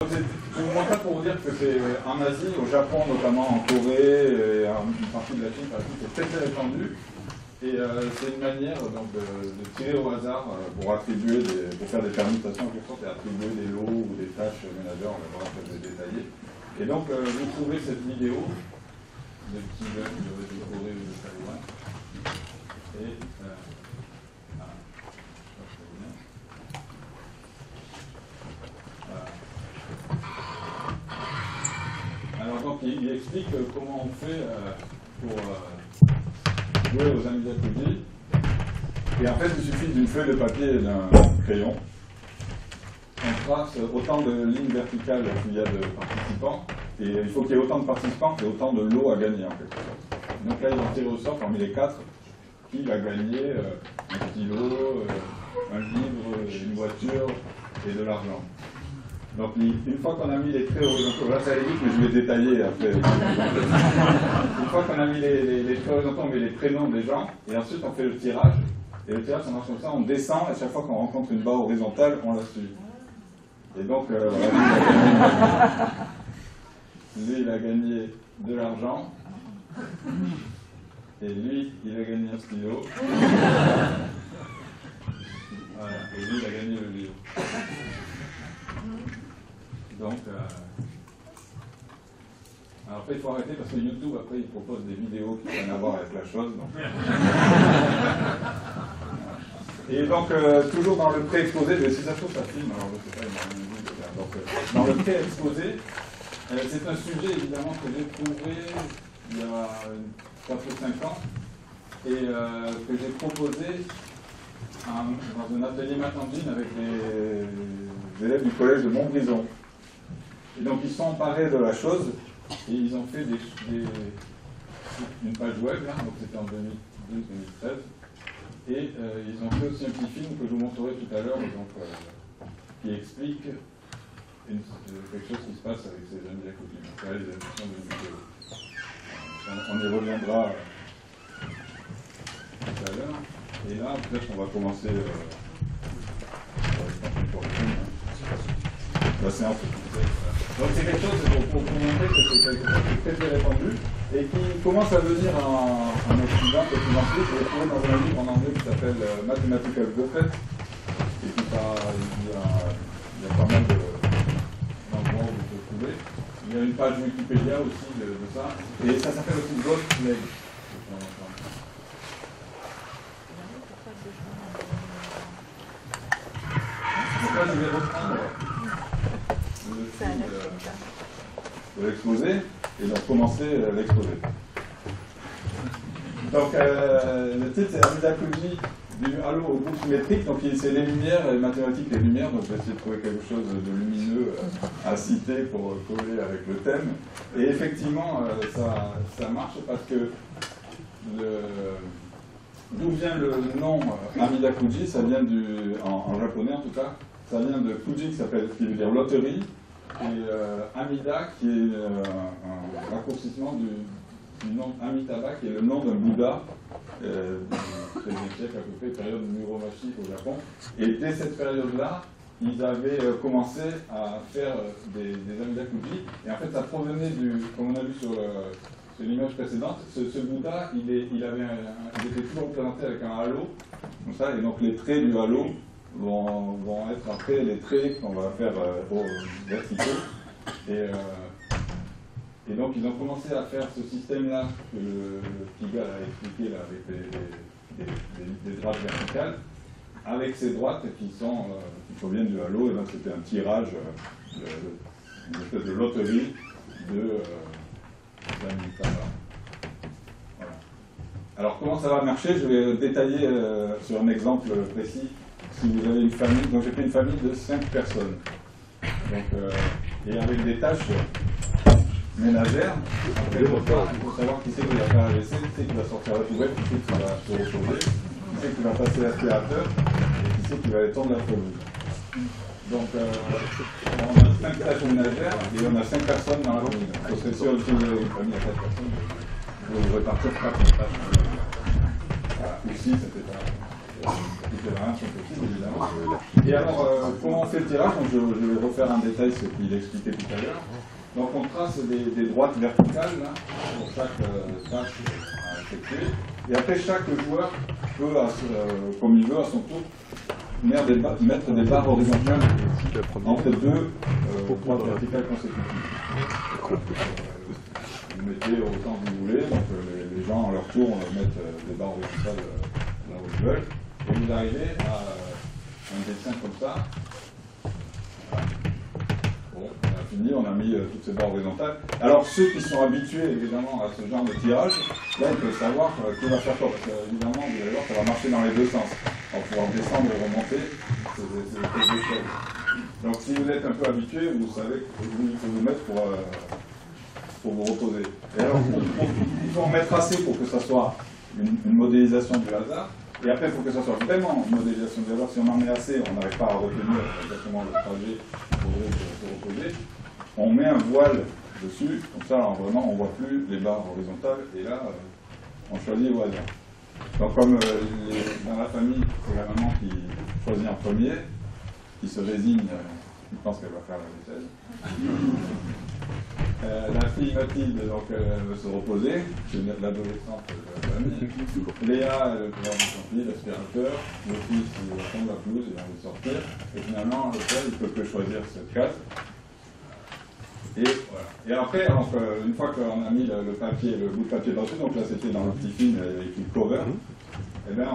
Je vous montre ça pour vous dire que c'est en Asie, au Japon notamment, en Corée et en une partie de la Chine, c'est très très répandu. Et c'est une manière donc, de tirer au hasard pour attribuer pour faire des permutations en quelque sorte et attribuer des lots ou des tâches ménagères, on va voir après je vais détailler. Et donc vous trouvez cette vidéo de petits jeunes de Corée ou de Taïwan. Et alors donc il explique comment on fait pour jouer aux Amiga Koji. Et en fait il suffit d'une feuille de papier et d'un crayon. On trace autant de lignes verticales qu'il y a de participants. Et il faut qu'il y ait autant de participants qu'il y ait autant de lots à gagner en quelque sorte. Donc là ils vont tirer au sort parmi les 4 qui va gagner un stylo, un livre, une voiture et de l'argent. Donc, une fois qu'on a mis les traits horizontaux, là ça allait vite, mais je vais détailler après. Une fois qu'on a mis les traits horizontaux, on met les prénoms des gens, et ensuite on fait le tirage. Et le tirage, ça marche comme ça, on descend, et chaque fois qu'on rencontre une barre horizontale, on la suit. Et donc, lui, il a gagné de l'argent, et lui, il a gagné un stylo. Voilà, et lui, il a gagné le livre. Donc, alors après il faut arrêter parce que YouTube après il propose des vidéos qui n'ont rien à voir avec la chose. Donc. Et donc toujours dans le pré-exposé, si ça se trouve ça filme, alors je ne sais pas, il m'a rien dit de faire. Donc dans le pré-exposé, c'est un sujet évidemment que j'ai trouvé il y a 4 ou 5 ans et que j'ai proposé dans un atelier Math Engine avec les élèves du collège de Montbrison. Et donc ils sont emparés de la chose et ils ont fait une page web, là, donc c'était en 2012-2013, et ils ont fait aussi un petit film que je vous montrerai tout à l'heure, qui explique quelque chose qui se passe avec ces Amiga Koji, donc la réalisation d'une vidéo. On y reviendra tout à l'heure, et là peut-être qu'on va commencer la séance. Donc c'est quelque chose pour vous montrer que c'est quelque chose qui est très très répandu et qui commence à venir en Occident de plus en plus. Vous le trouvez dans un livre en anglais qui s'appelle Mathematical Buffet et qui il y a pas mal d'endroits où vous pouvez trouver. Il y a une page Wikipédia aussi de ça et ça s'appelle aussi Ghost Leg. Donc là je vais reprendre de l'exposé et donc commencer l'exposé. Donc le titre c'est Amiga Koji du halo au groupe symétrique, donc c'est les lumières, les mathématiques, les lumières, donc je vais essayer de trouver quelque chose de lumineux à citer pour coller avec le thème. Et effectivement ça marche parce que d'où vient le nom Amiga Koji, ça vient en japonais en tout cas, ça vient de Fuji qui veut dire loterie. Et Amida qui est un raccourcissement du nom Amitabha qui est le nom d'un Bouddha du XIIIe siècle à peu près, période Muromachi au Japon. Et dès cette période-là, ils avaient commencé à faire des Amiga Koji. Et en fait, ça provenait comme on a vu sur l'image précédente, ce Bouddha, il était toujours représenté avec un halo, comme ça, et donc les traits du halo vont être après les traits qu'on va faire verticaux. Et donc ils ont commencé à faire ce système-là que le petit gars a expliqué là, avec des droites verticales, avec ces droites qui proviennent du halo, et donc c'était un tirage, une espèce de loterie d'Amitabha. Voilà. Alors comment ça va marcher? Je vais détailler sur un exemple précis. Si vous avez une famille, donc j'ai pris une famille de 5 personnes, donc, et avec des tâches ménagères. Après le repas, il faut savoir qui c'est qui va faire un WC, qui c'est qui va sortir la poubelle, qui c'est qui va se retrouver, qui c'est qui va passer l'aspirateur, et qui c'est qui va aller tondre la pelouse. Donc on a 5 tâches ménagères et on a 5 personnes dans la famille. Parce que si vous avez une famille à 4 personnes, vous répartir 4 tâches ménagères. Voilà. Ici, c'était pas. toutes les variantes sont possibles, évidemment. Et alors, comment on fait le tirage? Donc, je vais refaire en détail ce qu'il expliquait tout à l'heure. Donc, on trace des droites verticales là, pour chaque tâche à effectuer. Et après, chaque joueur peut, comme il veut, à son tour, mettre des barres horizontales entre deux droites verticales consécutives. Vous mettez autant que vous voulez, donc les gens à leur tour mettent des barres horizontales là où ils veulent, et vous arrivez à un dessin comme ça. Voilà. Bon, on a fini, on a mis toutes ces barres horizontales. Alors ceux qui sont habitués évidemment à ce genre de tirage, là ils peuvent savoir qui va faire quoi, parce qu'évidemment vous allez voir ça va marcher dans les deux sens. On va pouvoir descendre et remonter, c'est des choses. Donc si vous êtes un peu habitué, vous savez que il faut vous mettre pour vous reposer. Et alors, il faut en mettre assez pour que ça soit une modélisation du hasard. Et après, il faut que ça soit vraiment une modélisation du hasard. Si on en met assez, on n'arrive pas à retenir exactement le trajet qu'il faudrait se reposer. On met un voile dessus, comme ça, alors, vraiment, on ne voit plus les barres horizontales. Et là, on choisit au hasard. Donc, comme dans la famille, c'est la maman qui choisit en premier, qui se résigne, qui pense qu'elle va faire la vaisselle. La fille Mathilde donc, veut se reposer, c'est l'adolescente de la famille. Léa, elle peut avoir sorti l'aspirateur. Le fils, il va prendre la pelouse, il va envie de sortir. Et finalement, le père, il ne peut que choisir cette case. Et voilà. Et après, donc, une fois qu'on a mis le papier, le bout de papier dessus, donc là c'était dans le petit film avec une cover, et bien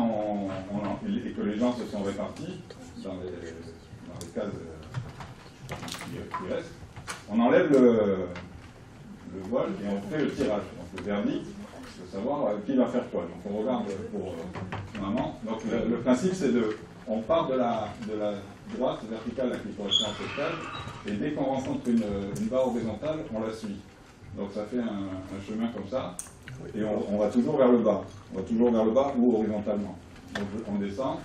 et que les gens se sont répartis dans les cases qui restent, on enlève le voile et on fait le tirage. Donc le verdict, de savoir qui va faire quoi. Donc on regarde pour maman. Donc le principe c'est on part de la droite verticale qui correspond à cette case, et dès qu'on rencontre une barre horizontale, on la suit. Donc ça fait un chemin comme ça, et on va toujours vers le bas. On va toujours vers le bas ou horizontalement. Donc on descend,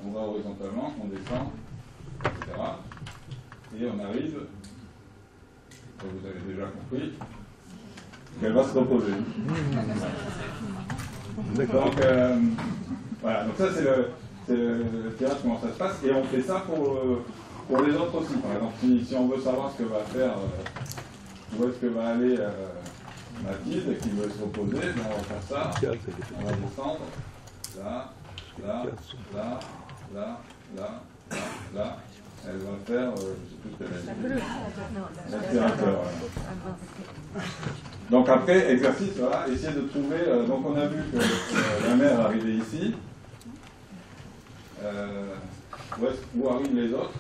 on va horizontalement, on descend, etc. Et on arrive, vous avez déjà compris, qu'elle va se reposer. Donc voilà, donc ça c'est le tirage, comment ça se passe, et on fait ça pour les autres aussi. Par exemple, si on veut savoir ce que va faire, où est-ce que va aller Mathilde, qui veut se reposer, ben on va faire ça, on va descendre, là, là, là, là, là, là, là. Elle va faire, je ne sais plus ce qu'elle a dit, l'aspirateur. Donc après, exercice, voilà, essayer de trouver, donc on a vu que la mère arrivait ici, où arrivent les autres.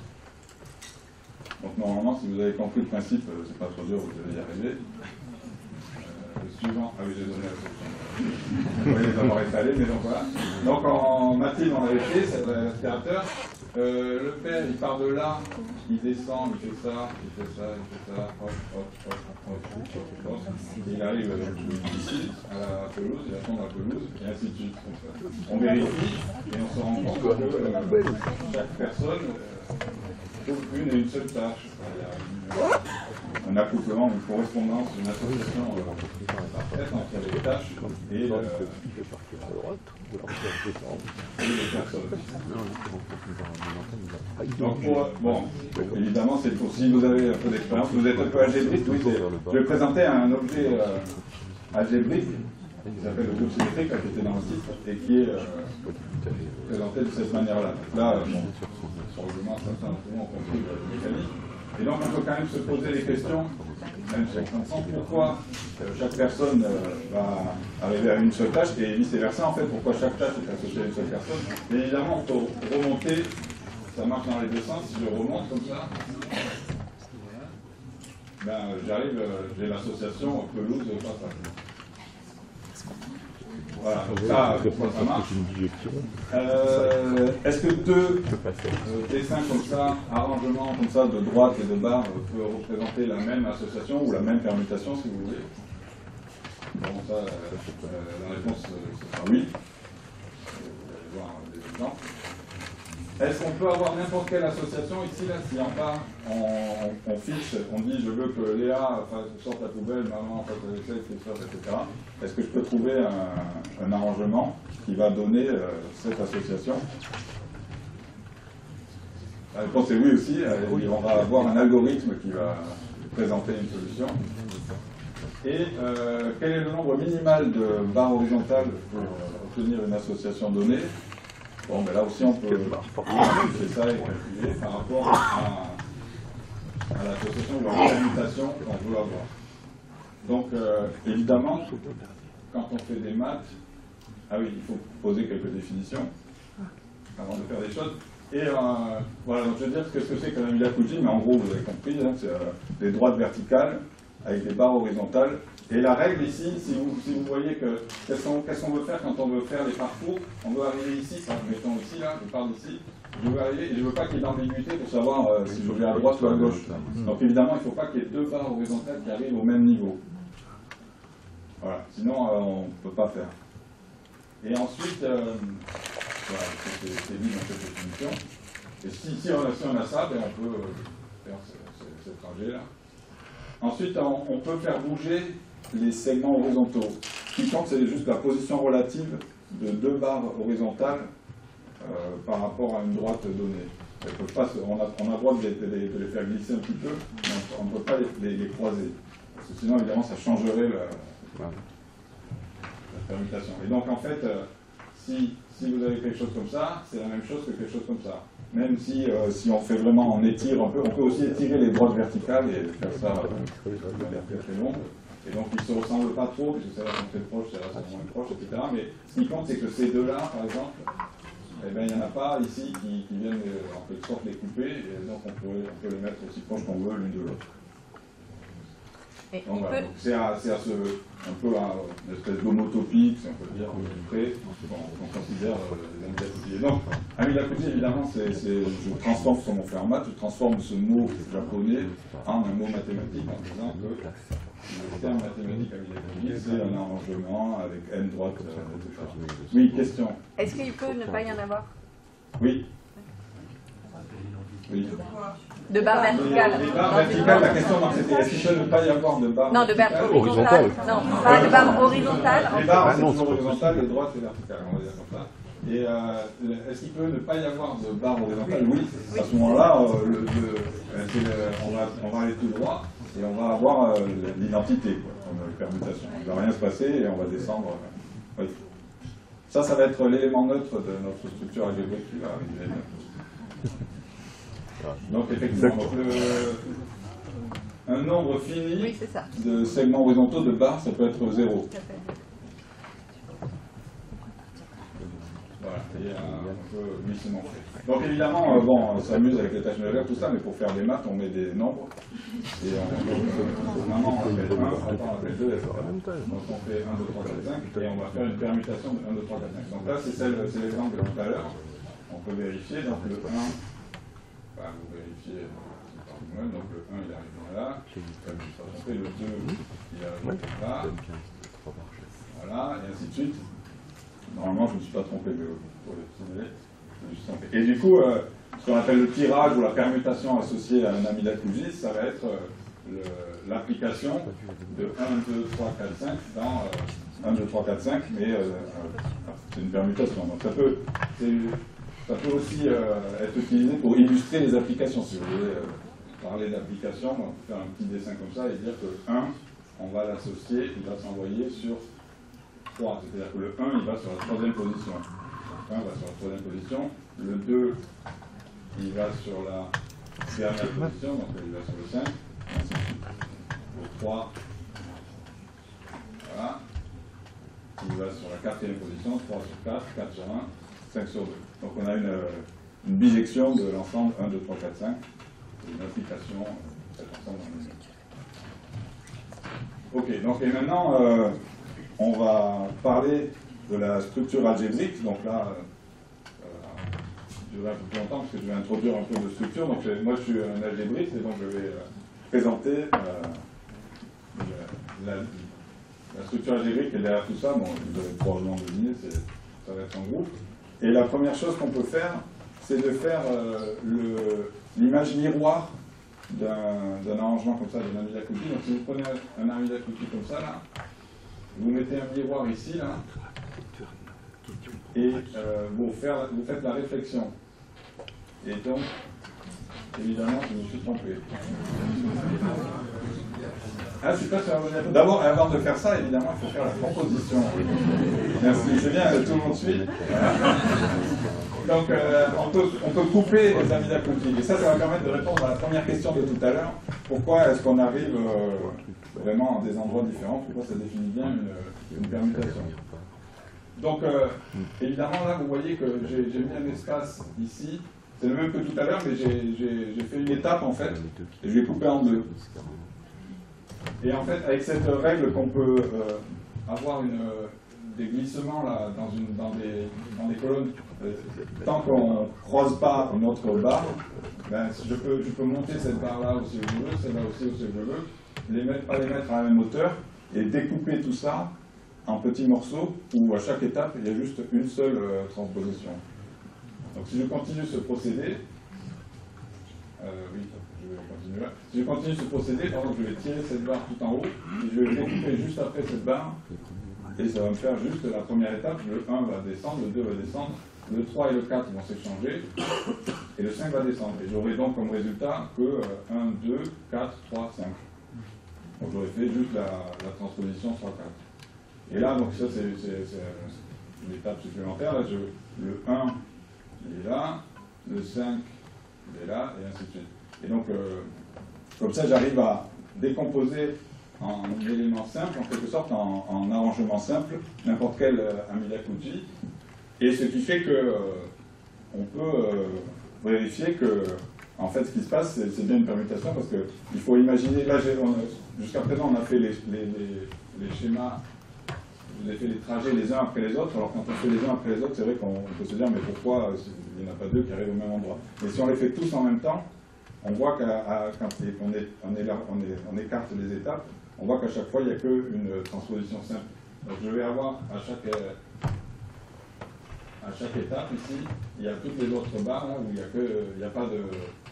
Donc normalement, si vous avez compris le principe, c'est pas trop dur, vous devez y arriver. Le suivant, ah oui, j'ai donné la solution. Vous voyez les avoir étalés, mais donc voilà. Donc en Mathilde, on avait fait, c'est l'aspirateur. Le père, il part de là, il descend, il fait ça, il fait ça, il fait ça, hop, hop, hop, hop, hop, hop. Il arrive ici, à la pelouse, il attend la pelouse, et ainsi de suite. On vérifie, et on se rend compte que chaque personne trouve une et une seule tâche. Il y a un accouplement, une correspondance, une association parfaite entre les tâches et les personnes. Donc bon, évidemment, c'est pour si vous avez un peu d'expérience, vous êtes un peu algébrique, oui, je vais présenter un objet algébrique qui s'appelle le groupe symétrique, qui était dans le titre, et qui est présenté de cette manière-là. Là, probablement, certains d'entre vous ont compris la mécanique. Et donc, on peut quand même se poser des questions, même si on comprend pourquoi chaque personne va arriver à une seule tâche, et vice-versa, en fait, pourquoi chaque tâche est associée à une seule personne. Et évidemment, il faut remonter, ça marche dans les deux sens. Si je remonte comme ça, ben, j'arrive, j'ai l'association pelouse-passage. Voilà, ça, pourquoi ça marche. Est-ce que deux dessins comme ça, arrangements comme ça de droite et de barre peuvent représenter la même association ou la même permutation, si vous voulez? Bon, ça, la réponse sera oui. Vous allez voir des exemples. est-ce qu'on peut avoir n'importe quelle association ici, là, si en bas, on fixe, on dit je veux que Léa sorte la poubelle, maman fasse la vaisselle, etc. Est-ce que je peux trouver un arrangement qui va donner cette association? La réponse est oui aussi. On va avoir un algorithme qui va présenter une solution. Et quel est le nombre minimal de barres horizontales pour obtenir une association donnée? Bon, ben là aussi, on peut calculer ça et calculer par rapport à l'association ou la permutation qu'on veut avoir. Donc, évidemment, quand on fait des maths, ah oui, il faut poser quelques définitions avant de faire des choses. Et voilà, donc je veux dire ce que c'est qu'un Milakuji, mais en gros, vous avez compris, hein, c'est des droites verticales avec des barres horizontales. Et la règle ici, si vous voyez que qu'est-ce qu'on veut faire quand on veut faire les parcours, on veut arriver ici, mettons ici, là, je pars d'ici, je veux arriver, et je ne veux pas qu'il y ait d'ambiguïté pour savoir si je vais à droite ou à gauche. Donc évidemment, il ne faut pas qu'il y ait deux barres horizontales qui arrivent au même niveau. Voilà, sinon on ne peut pas faire. Et ensuite, voilà, c'est dit dans cette définition. Et si on a ça, ben on peut faire ce trajet-là. Ensuite, on peut faire bouger les segments horizontaux. Ce qui compte, c'est juste la position relative de deux barres horizontales par rapport à une droite donnée. On a le droit de les faire glisser un petit peu, mais on ne peut pas les croiser. Parce que sinon, évidemment, ça changerait la permutation. Et donc, en fait, si vous avez quelque chose comme ça, c'est la même chose que quelque chose comme ça. Même si on fait vraiment, on étire un peu, on peut aussi étirer les droites verticales et faire ça de manière très longue. Et donc ils ne se ressemblent pas trop, puisque celle-là sont très proches, celle-là sont moins proches, etc. Mais ce qui compte, c'est que ces deux-là, par exemple, eh ben, il n'y en a pas ici qui viennent en quelque sorte les couper, et donc on peut les mettre aussi proches qu'on veut l'une de l'autre. Donc voilà, c'est un peu une espèce d'homotopie, si on peut dire, près, qu'on considère les Milakuji. Donc, un Milakuji, évidemment, je transforme ce qu'on fait en maths, je transforme ce mot japonais en un mot mathématique en disant que le terme mathématique à Milakuji, c'est un arrangement avec n droite, etc. Oui, question. Est-ce qu'il peut ne pas y en avoir? Oui. Oui. De barres verticales. Les barres verticales, la question, c'était est-ce qu'il peut ne pas y avoir de barres non, de barres horizontales. Non, pas de barres horizontales. Les barres, c'est toujours horizontales, les droites, c'est verticales, on va dire comme ça. Et est-ce qu'il peut ne pas y avoir de barres horizontales? Oui. À ce moment-là, on va aller tout droit et on va avoir l'identité, la permutation. Il ne va rien se passer et on va descendre. Oui. Ça va être l'élément neutre de notre structure algébrique qui va arriver. Donc effectivement, un nombre fini oui, de segments horizontaux de barres, ça peut être 0. Voilà, et on peut glisser fait. Donc évidemment, on s'amuse avec les tâches ménagères, tout ça, mais pour faire des maths, on met des nombres. Et normalement, on appelle 1, on appelle 2, etc. Donc on fait 1, 2, 3, 4, 5, et on va faire une permutation de 1, 2, 3, 4, 5. Donc là, c'est l'exemple de tout à l'heure. On peut vérifier, donc le 1... vous vérifiez par vous-même, donc le 1 il arrive là, le 2 il arrive là, voilà, et ainsi de suite. Normalement je ne me suis pas trompé pour le simuler, je me suis trompé. Et du coup, ce qu'on appelle le tirage ou la permutation associée à un Milakuji, ça va être l'application de 1, 2, 3, 4, 5 dans 1, 2, 3, 4, 5, mais c'est une permutation. Donc ça peut aussi être utilisé pour illustrer les applications. Si vous voulez parler d'application, on peut faire un petit dessin comme ça et dire que 1, on va l'associer, il va s'envoyer sur 3. C'est-à-dire que le 1, il va sur la troisième position. Donc 1 va sur la troisième position. Le 2, il va sur la dernière position, donc il va sur le 5. Ainsi de suite. Le 3, voilà. Il va sur la quatrième position, 3 sur 4, 4 sur 1, 5 sur 2. Donc on a une bijection de l'ensemble 1, 2, 3, 4, 5, une application de cet ensemble dans le Ok, donc et maintenant on va parler de la structure algébrique. Donc là, je vais un peu plus longtemps parce que je vais introduire un peu de structure. Donc moi je suis un algébriste et donc je vais présenter la structure algébrique et derrière tout ça, bon, vous avez probablement deviné, ça va être un groupe. Et la première chose qu'on peut faire, c'est de faire l'image miroir d'un arrangement comme ça, d'un Amida-Kuti. Donc si vous prenez un Amida-Kuti comme ça, là, vous mettez un miroir ici, là, et vous faites la réflexion. Et donc, évidemment, je me suis trompé. Ah, je suis pas sur la... D'abord, avant de faire ça, évidemment, il faut faire la composition. Merci, c'est bien, tout le monde suit. Donc, on peut couper les Amida-Kuti. Et ça va permettre de répondre à la première question de tout à l'heure. Pourquoi est-ce qu'on arrive vraiment à des endroits différents? Pourquoi ça définit bien une permutation? Donc, évidemment, là, vous voyez que j'ai mis un espace ici. C'est le même que tout à l'heure, mais j'ai fait une étape, en fait, et je l'ai coupé en deux. Et en fait, avec cette règle qu'on peut avoir des glissements là, dans des colonnes, tant qu'on ne croise pas une autre barre, ben, je peux monter cette barre-là aussi où je veux, celle-là aussi où je veux, pas les mettre à la même hauteur, et découper tout ça en petits morceaux, où à chaque étape, il y a juste une seule transposition. Donc si je continue ce procédé, oui, je vais continuer là. Si je continue ce procédé, par exemple, je vais tirer cette barre tout en haut, et je vais le découper juste après cette barre, et ça va me faire juste la première étape. Le 1 va descendre, le 2 va descendre, le 3 et le 4 vont s'échanger, et le 5 va descendre. Et j'aurai donc comme résultat que 1, 2, 4, 3, 5. Donc j'aurais fait juste la transposition 3, 4. Et là, donc ça c'est une étape supplémentaire. Là, le 1, il est là, le 5, il est là, et ainsi de suite. Et donc, comme ça, j'arrive à décomposer en éléments simples, en quelque sorte, en arrangement simple, n'importe quel Amida-Kuti. Et ce qui fait que on peut vérifier que, en fait, ce qui se passe, c'est bien une permutation, parce qu'il faut imaginer, là, jusqu'à présent, on a fait les schémas. Vous avez fait les trajets les uns après les autres, alors quand on fait les uns après les autres, c'est vrai qu'on peut se dire, mais pourquoi il n'y en a pas deux qui arrivent au même endroit? Mais si on les fait tous en même temps, on voit quand on écarte les étapes, on voit qu'à chaque fois, il n'y a qu'une transposition simple. Donc je vais avoir à chaque étape ici, il y a toutes les autres barres, là, où il n'y a pas de...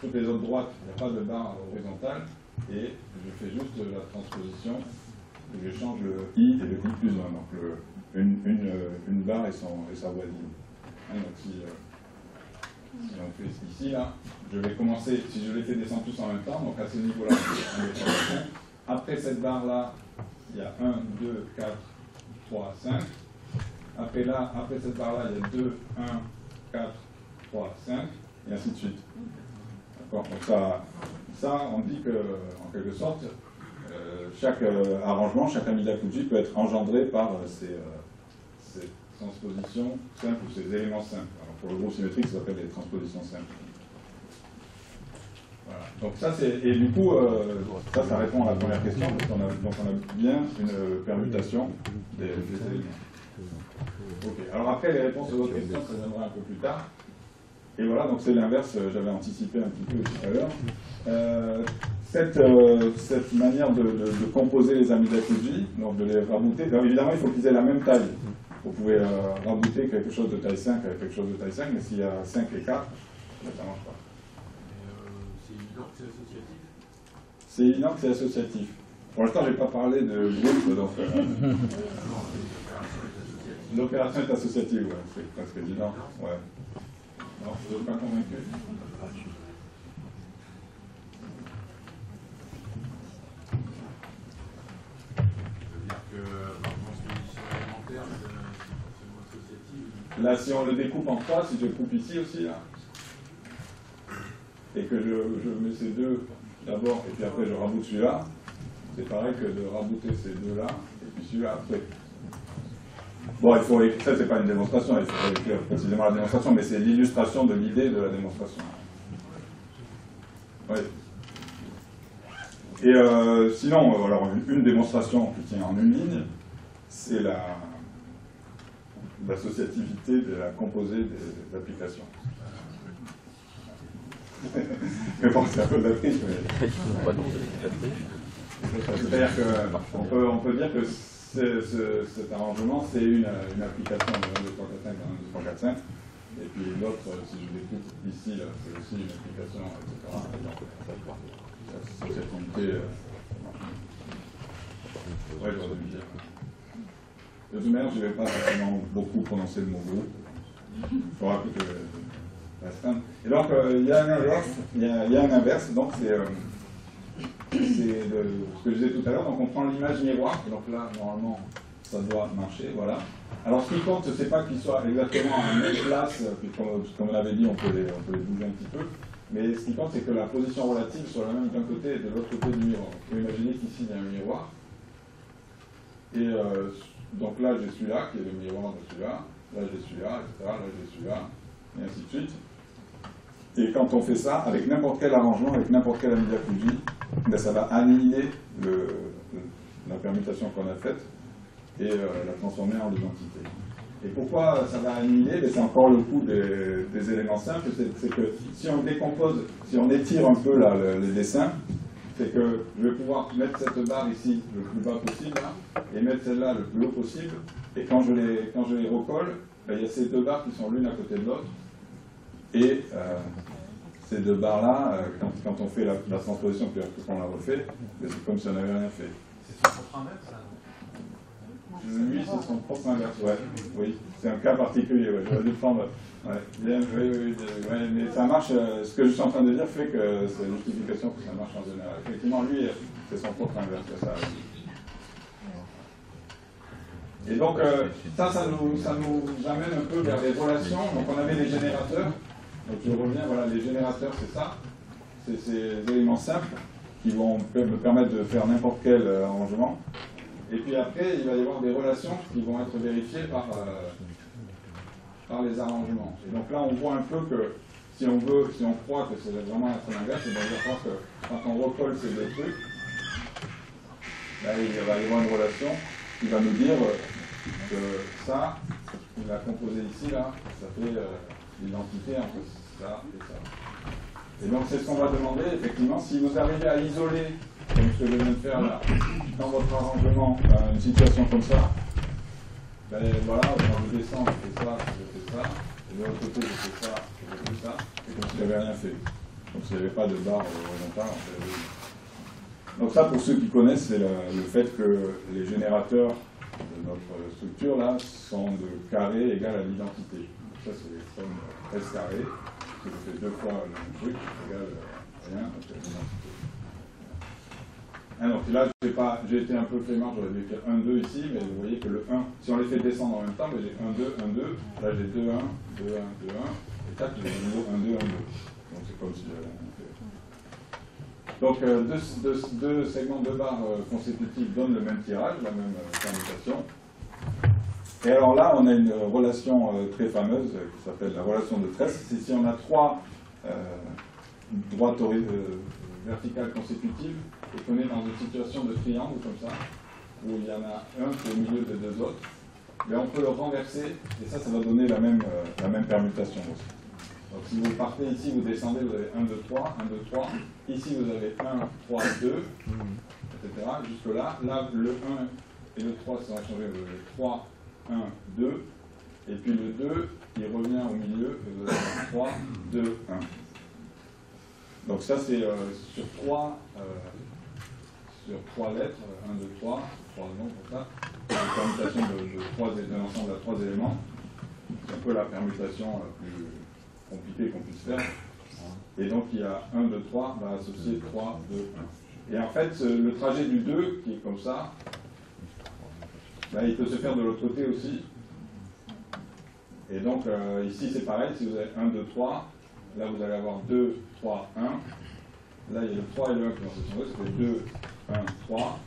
toutes les autres droites, il n'y a pas de barre horizontale, et je fais juste la transposition. Je change le I et le I plus 1, donc une barre et sa voisine. Hein, donc si on fait ici, là, je vais commencer, si je les fais descendre tous en même temps, donc à ce niveau-là, après cette barre-là, il y a 1, 2, 4, 3, 5. Après cette barre-là, il y a 2, 1, 4, 3, 5, et ainsi de suite. D'accord? Donc ça, on dit que, en quelque sorte, chaque arrangement, chaque Amida-Kuti peut être engendré par ces transpositions simples ou ces éléments simples. Alors pour le groupe symétrique, ça s'appelle les transpositions simples. Voilà. Donc ça, et du coup, ça répond à la première question, parce qu'on a bien une permutation des éléments. Ok. Alors après, les réponses aux autres questions, ça viendra un peu plus tard. Et voilà, donc c'est l'inverse, j'avais anticipé un petit peu tout à l'heure. Cette manière de composer les Amida-Kuti, donc de les rabouter, alors évidemment il faut qu'ils aient la même taille. Vous pouvez rabouter quelque chose de taille 5 avec quelque chose de taille 5, mais s'il y a 5 et 4, ça ne marche pas. C'est évident que c'est associatif? C'est évident que c'est associatif. Pour l'instant, je n'ai pas parlé de groupe, donc l'opération est associative, ouais, c'est presque évident. Ouais. Non, vous n'êtes pas convaincu? Là, si on le découpe en 3, si je coupe ici aussi, là, et que je mets ces deux d'abord, et puis après je raboute celui-là, c'est pareil que de rabouter ces deux-là, et puis celui-là après. Bon, ça c'est pas une démonstration, il faut écrire précisément la démonstration, mais c'est l'illustration de l'idée de la démonstration. Oui. Et sinon, alors une démonstration qui tient en une ligne, c'est l'associativité de la composée des applications. Mais bon, c'est un peu de la triche, mais... C'est-à-dire qu'on peut dire que cet arrangement, c'est une application de 1, 2, 3, 4, 5 dans 1, 2, 3, 4, 5. Et puis l'autre, si je découpe ici, là, c'est aussi une application, etc. Ça, cette unité. Ouais, j'aurais dû le dire. De toute manière, je ne vais pas vraiment beaucoup prononcer le mot groupe. Il faudra que je restreindre. Et donc, il y a un inverse. Il y a un inverse. Donc, c'est ce que je disais tout à l'heure. Donc, on prend l'image miroir. Donc là, normalement, ça doit marcher. Voilà. Alors, ce qui compte, ce n'est pas qu'ils soient exactement à la même place. Puis, comme on l'avait dit, on peut les bouger un petit peu. Mais ce qui compte, c'est que la position relative soit la même d'un côté et de l'autre côté du miroir. Vous pouvez imaginer qu'ici, il y a un miroir. Et donc là, j'ai celui-là, qui est le miroir de celui-là. Là, j'ai celui-là, etc. Là, j'ai celui-là, et ainsi de suite. Et quand on fait ça, avec n'importe quel arrangement, avec n'importe quelle Amiga Fuji, ben, ça va annihiler la permutation qu'on a faite et la transformer en identité. Et pourquoi ça va annihiler? Ben, c'est encore le coup des éléments simples. C'est que si on décompose, si on étire un peu là, les dessins, c'est que je vais pouvoir mettre cette barre ici le plus bas possible, là, et mettre celle-là le plus haut possible. Et quand je les recolle, ben, il y a ces deux barres qui sont l'une à côté de l'autre. Et ces deux barres-là, quand on fait la transposition, puis après qu'on la refait, ben, c'est comme si on n'avait rien fait. C'est son propre inverse, ça? Oui, c'est son propre inverse, ouais. Oui, c'est un cas particulier, ouais. J'aurais dû prendre. Ouais, bien, oui, ouais, mais ça marche. Ce que je suis en train de dire fait que c'est une justification que ça marche en général. Effectivement, lui, c'est son propre inverse que ça arrive. Et donc, ça nous amène un peu vers les relations. Donc, on avait les générateurs. Donc, je reviens, voilà, les générateurs, c'est ça. C'est ces éléments simples qui vont me permettre de faire n'importe quel arrangement. Et puis après, il va y avoir des relations qui vont être vérifiées par les arrangements. Et donc là, on voit un peu que si on croit que c'est vraiment la scène inverse, je pense que quand on recolle ces deux trucs, là, il va y avoir une relation qui va nous dire que ça, il a composé ici, là, ça fait l'identité entre ça et ça. Et donc c'est ce qu'on va demander, effectivement, si vous arrivez à isoler, comme ce que je viens de faire là, dans votre arrangement, une situation comme ça, ben voilà, quand je descends, je fais ça, et de l'autre côté, je fais ça, je fais ça, et comme si j'avais rien fait. Donc s'il n'y avait pas de barre horizontale, donc ça, pour ceux qui connaissent, c'est le fait que les générateurs de notre structure là sont de carré égal à l'identité. Ça, c'est comme S carré, que je fais deux fois le même truc, égal à rien, donc l'identité. Ah non, là, j'ai été un peu flémard, j'aurais dû écrire 1, 2 ici, mais vous voyez que le 1, si on les fait descendre en même temps, j'ai 1, 2, 1, 2, là j'ai 2, 1, 2, 1, 2, 1, et tac, j'ai de nouveau 1, 2, 1, 2. Donc c'est comme si j'avais fait. Donc deux segments de barres consécutifs donnent le même tirage, la même permutation. Et alors là, on a une relation très fameuse qui s'appelle la relation de tresse. C'est si on a trois droites verticales consécutives et qu'on est dans une situation de triangle comme ça, où il y en a un qui est au milieu des deux autres, mais on peut le renverser et ça va donner la même permutation aussi. Donc si vous partez ici, vous descendez, vous avez 1, 2, 3, 1, 2, 3. Ici, vous avez 1, 3, 2, etc. Jusque là, le 1 et le 3 sont échangés. Vous avez 3, 1, 2. Et puis le 2, il revient au milieu, et vous avez 3, 2, 1. Donc ça, c'est sur trois lettres, 1, 2, 3, 3 noms comme ça. Une permutation d'un ensemble à 3 éléments. C'est un peu la permutation la plus compliquée qu'on puisse faire. Et donc il y a 1, 2, 3, va associer 3, 2, 1. Et en fait, le trajet du 2, qui est comme ça, là, il peut se faire de l'autre côté aussi. Et donc ici c'est pareil, si vous avez 1, 2, 3, là vous allez avoir 2, 3, 1. Là il y a le 3 et le 1 qui vont se changer, ça fait 2, 1, 3.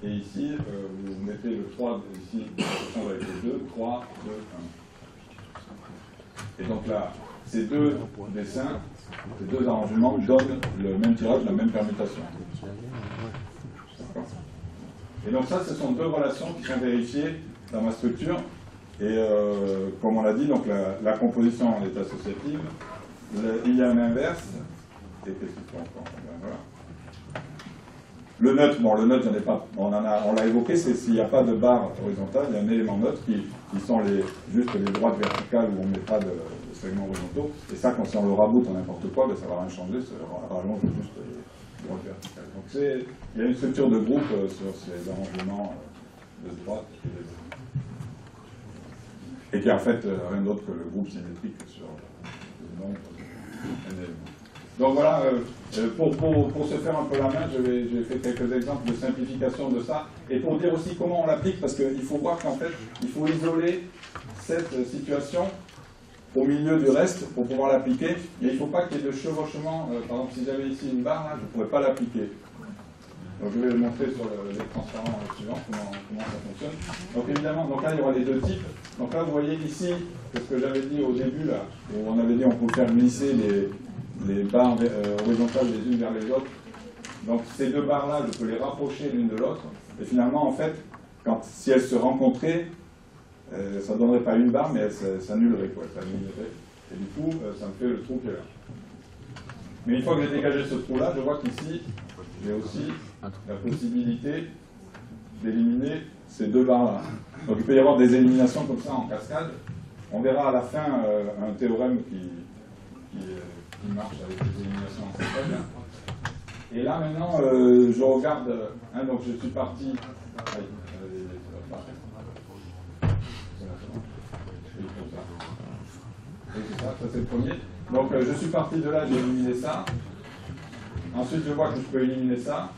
Et ici, vous mettez le 3 ici, ça change avec le 2, 3, 2, 1. Et donc là, ces deux dessins, ces deux arrangements donnent le même tirage, la même permutation. Et donc ça, ce sont deux relations qui sont vérifiées dans ma structure. Et comme on l'a dit, donc la composition est associative. Il y a un inverse. Et qu'est-ce qu'il faut encore? Voilà. Le neutre, bon, le neutre, j'en ai pas, on l'a évoqué, c'est s'il n'y a pas de barre horizontale, il y a un élément neutre qui sont juste les droites verticales où on ne met pas de segments horizontaux. Et ça, quand on le raboute en n'importe quoi, ben, ça ne va rien changer, ça rallonge juste les droites verticales. Donc il y a une structure de groupe sur ces arrangements de droite et de gauche. Et qui est en fait rien d'autre que le groupe symétrique sur le nombre d'éléments. Donc voilà, pour se faire un peu la main, j'ai fait quelques exemples de simplification de ça, et pour dire aussi comment on l'applique, parce qu'il faut voir qu'en fait, il faut isoler cette situation au milieu du reste pour pouvoir l'appliquer, mais il ne faut pas qu'il y ait de chevauchement. Par exemple, si j'avais ici une barre, là, je ne pourrais pas l'appliquer. Donc je vais le montrer sur les transparents suivants, comment ça fonctionne. Donc évidemment, donc là il y aura les deux types. Donc là vous voyez ici, c'est ce que j'avais dit au début, là, où on avait dit on peut faire glisser les barres horizontales les unes vers les autres. Donc ces deux barres-là, je peux les rapprocher l'une de l'autre. Et finalement, en fait, si elles se rencontraient, ça ne donnerait pas une barre, mais elles s'annuleraient, quoi. Et du coup, ça me fait le trou qui est là. Mais une fois que j'ai dégagé ce trou-là, je vois qu'ici, j'ai aussi la possibilité d'éliminer ces deux barres-là. Donc il peut y avoir des éliminations comme ça en cascade. On verra à la fin un théorème qui marche avec les éliminations en cascade. Et là maintenant, je regarde, donc je suis parti. Ça c'est le premier. Donc je suis parti de là, j'ai éliminé ça. Ensuite je vois que je peux éliminer ça.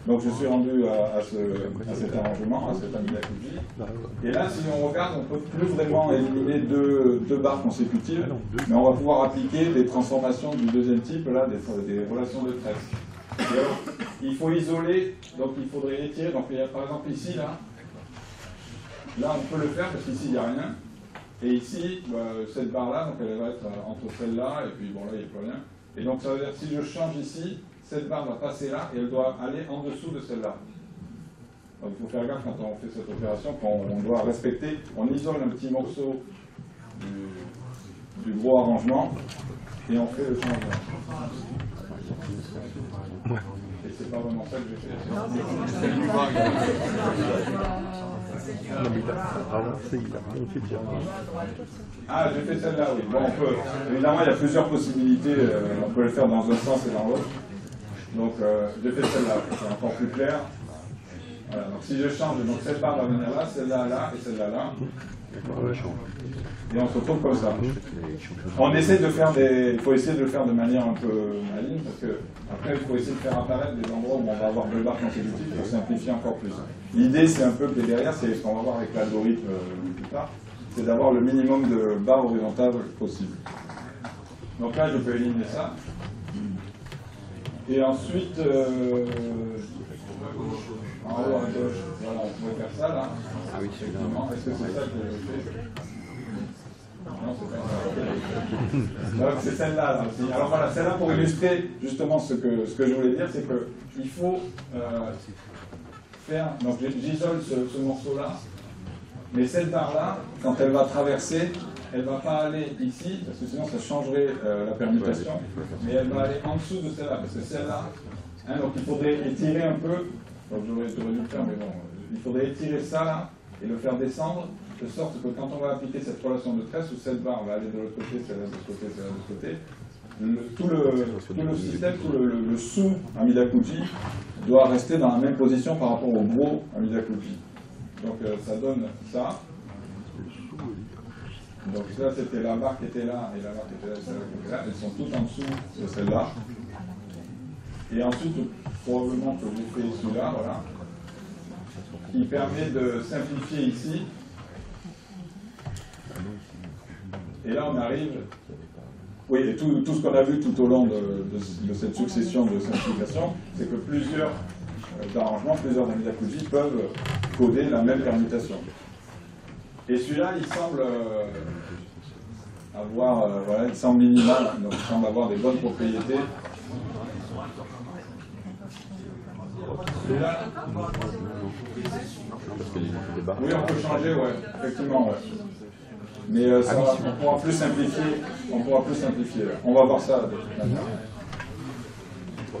Donc je suis rendu à cet arrangement, à cet Amidakuji. Et là, si on regarde, on ne peut plus vraiment éliminer deux barres consécutives, mais on va pouvoir appliquer des transformations du deuxième type, là, des relations de tresse. Et alors, il faut isoler, donc il faudrait étirer. Donc il y a, par exemple ici, là on peut le faire parce qu'ici il n'y a rien. Et ici, cette barre-là, donc elle va être entre celle-là, et puis bon là il n'y a plus rien. Et donc ça veut dire que si je change ici, cette barre va passer là et elle doit aller en dessous de celle-là. Donc il faut faire gaffe quand on fait cette opération, qu'on doit respecter, on isole un petit morceau du gros arrangement et on fait le changement. Et c'est pas vraiment ça que j'ai fait. Ah, j'ai fait celle-là, oui. Bon, évidemment, il y a plusieurs possibilités. On peut le faire dans un sens et dans l'autre. Donc, j'ai fait celle-là, c'est encore plus clair. Voilà, donc si je change, donc cette barre va venir là, celle-là là et celle-là là. Et on se retrouve comme ça. On essaie de faire il faut essayer de le faire de manière un peu maligne, parce que après il faut essayer de faire apparaître des endroits où on va avoir deux barres consécutives pour simplifier encore plus. L'idée c'est un peu que derrière, c'est ce qu'on va voir avec l'algorithme plus tard, c'est d'avoir le minimum de barres horizontales possible. Donc là je peux éliminer ça. Et ensuite, en haut à gauche, voilà, on pourrait faire ça là. Ah oui, est-ce que c'est ça que je fais? Non, c'est pas ça. Donc c'est celle-là là aussi. Alors voilà, celle-là pour illustrer justement ce que je voulais dire, c'est qu'il faut faire. Donc j'isole ce morceau-là, mais cette barre-là, quand elle va traverser, elle ne va pas aller ici, parce que sinon ça changerait la permutation, mais elle va aller en dessous de celle-là, parce que celle-là, donc il faudrait étirer un peu, donc j'aurais dû le faire, mais bon, il faudrait étirer ça là, et le faire descendre, de sorte que quand on va appliquer cette relation de tresse, où cette barre va aller de l'autre côté, celle-là de ce côté, celle-là de ce côté, tout le système, tout le sous Amidakuji doit rester dans la même position par rapport au gros Amidakuji. Donc ça donne ça. Donc ça c'était la barre qui était là et la barre qui était là, celle-là qui était là. Elles sont toutes en dessous de celle-là. Et ensuite, probablement que j'ai fait celui-là, voilà, qui permet de simplifier ici. Et là on arrive, oui, et tout ce qu'on a vu tout au long de cette succession de simplifications, c'est que plusieurs arrangements, plusieurs Amidakuji peuvent coder la même permutation. Et celui-là, il semble avoir, voilà, il semble minimal, donc il semble avoir des bonnes propriétés. Celui-là, oui, on peut changer, ouais, effectivement, ouais. Mais on pourra plus simplifier, on va voir ça de toute manière.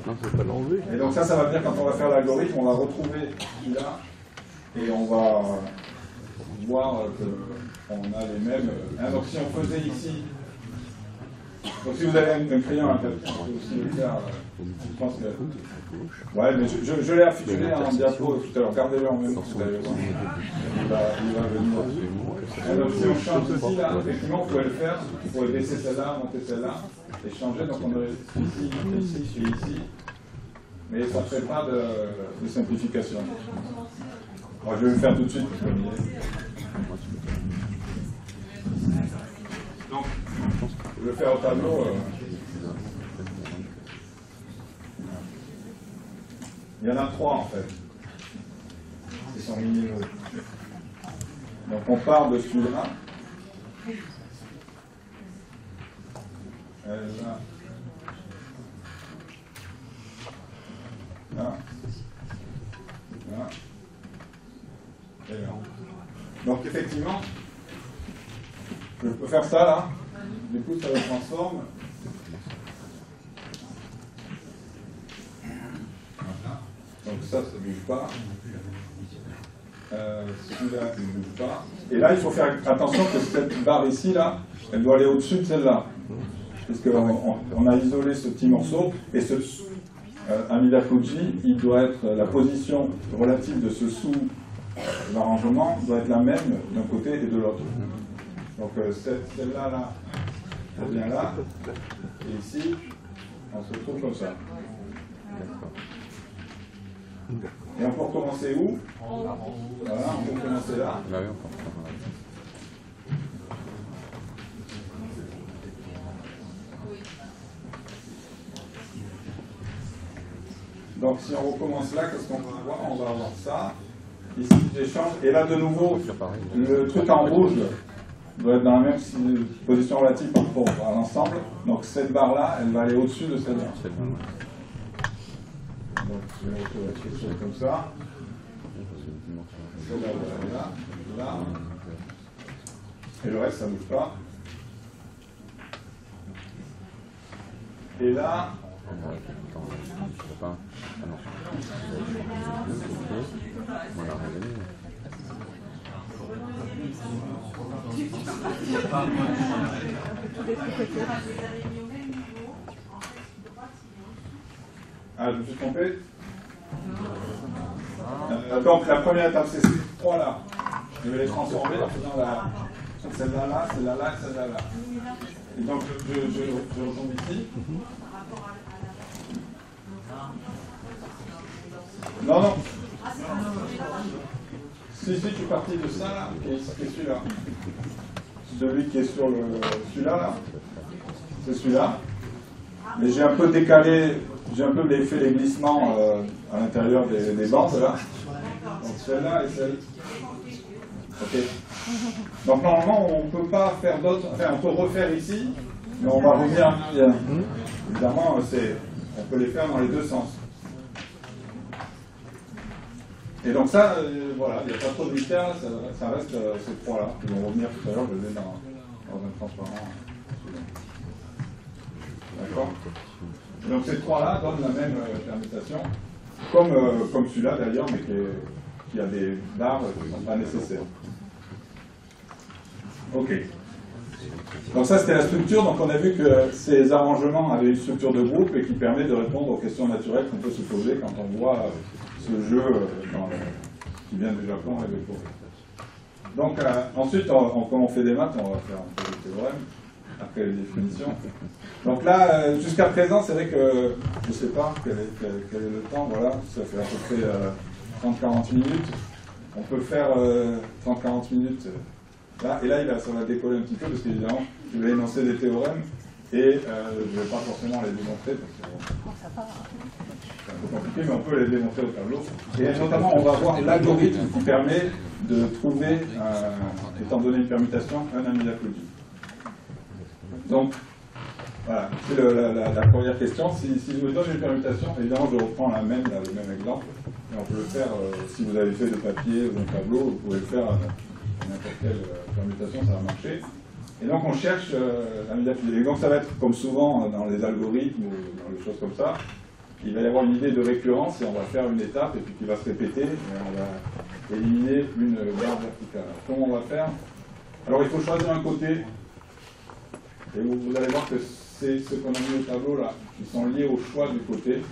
Non, c'est pas l'enlever. Et donc ça va venir quand on va faire l'algorithme, on va retrouver celui-là et on va voir qu'on a les mêmes. Hein, donc si on faisait ici, donc si vous avez un crayon, on peut aussi le faire. Je pense que. Ouais, mais je l'ai affiché en diapo tout à l'heure. Regardez-le en même temps, vous allez voir. Il va venir. Donc si on change ici, là, effectivement, vous pouvez le faire. Vous pouvez baisser celle-là, monter celle-là et changer. Donc on aurait ici et ici. Mais ça ne fait pas de simplification. Alors, je vais le faire tout de suite. Donc, je vais le faire au tableau. Il y en a 3 en fait. Ils sont minimaux. Donc on part de celui-là. Là. Là. Là. Et là. Donc effectivement, je peux faire ça là. Du coup ça le transforme. Donc ça ne bouge pas. Celui-là, il ne bouge pas. Et là, il faut faire attention que cette barre ici, là, elle doit aller au-dessus de celle-là. Parce qu'on a isolé ce petit morceau. Et ce Amida Fuji, il doit être la position relative de ce sous-arrangement doit être la même d'un côté et de l'autre. Donc celle-là, là, elle vient là. Et ici, on se trouve comme ça. Et on peut recommencer où? Voilà, on peut recommencer là. Donc si on recommence là, qu'est-ce qu'on va avoir? On va avoir ça. Ici, j'échange. Et là, de nouveau, le truc en rouge doit être dans la même position relative par rapport à l'ensemble. Donc cette barre-là, elle va aller au-dessus de celle-là. Donc je vais retrouver quelque chose comme ça. Là. Et le reste, ça ne bouge pas. Et là. Ah, je me suis trompé. Donc la première étape, c'est ces 3 là. Je vais les transformer en faisant celle-là là, celle-là là, celle-là là. Et donc je retombe ici. Non, non. Si, je suis parti de ça là, qui est celui-là. Celui qui est sur celui-là là. C'est celui-là. Mais j'ai un peu décalé, j'ai un peu fait les glissements à l'intérieur des bandes là. Donc celle-là et celle. Ok. Donc normalement on ne peut pas faire d'autres. Enfin on peut refaire ici, mais on va revenir. Évidemment on peut les faire dans les deux sens. Et donc ça, voilà, il n'y a pas trop de mystère, ça reste ces 3 là. Ils vont revenir tout à l'heure, je les ai dans un transparent. D'accord. Donc ces 3 là donnent la même permutation, comme celui-là d'ailleurs, mais qui a des barres qui ne sont pas nécessaires. Ok. Donc ça c'était la structure, donc on a vu que ces arrangements avaient une structure de groupe et qui permet de répondre aux questions naturelles qu'on peut se poser quand on voit ce jeu qui vient du Japon et de Corée. Donc ensuite, comme on fait des maths, on va faire un peu de théorème, après les définitions. Donc là, jusqu'à présent, c'est vrai que je ne sais pas quel est le temps, voilà, ça fait à peu près 30-40 minutes. On peut faire 30-40 minutes là, et là, ça va décoller un petit peu, parce qu'évidemment, je vais énoncer des théorèmes, et je ne vais pas forcément les démontrer, parce que c'est un peu compliqué, mais on peut les démontrer au tableau. Et notamment, on va voir l'algorithme qui permet de trouver, étant donné une permutation, un Amida Fuji. Donc, voilà, c'est la première question. Si je me donne une permutation, évidemment, je reprends le même exemple, et on peut le faire, si vous avez fait de papier ou d'un tableau, vous pouvez le faire n'importe quelle permutation, ça va marcher. Et donc on cherche l'Amida Fuji. Et donc ça va être comme souvent dans les algorithmes ou dans les choses comme ça, il va y avoir une idée de récurrence et on va faire une étape et puis qui va se répéter et on va éliminer une barre verticale. Alors, comment on va faire? Alors il faut choisir un côté et vous allez voir que c'est ce qu'on a mis au tableau là, qui sont liés au choix du côté.